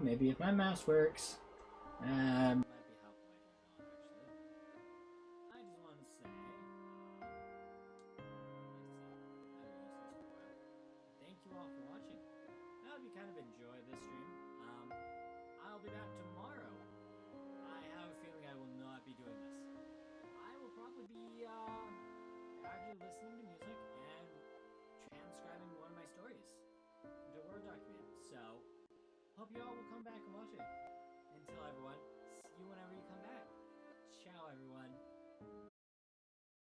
Maybe if my mouse works. Might be helpful if it's on, actually. I just want to say... Thank you all for watching. I hope you kind of enjoy this stream. I'll be back tomorrow. I have a feeling I will not be doing this. I will probably be actually listening to hope you all will come back and watch it. Until everyone,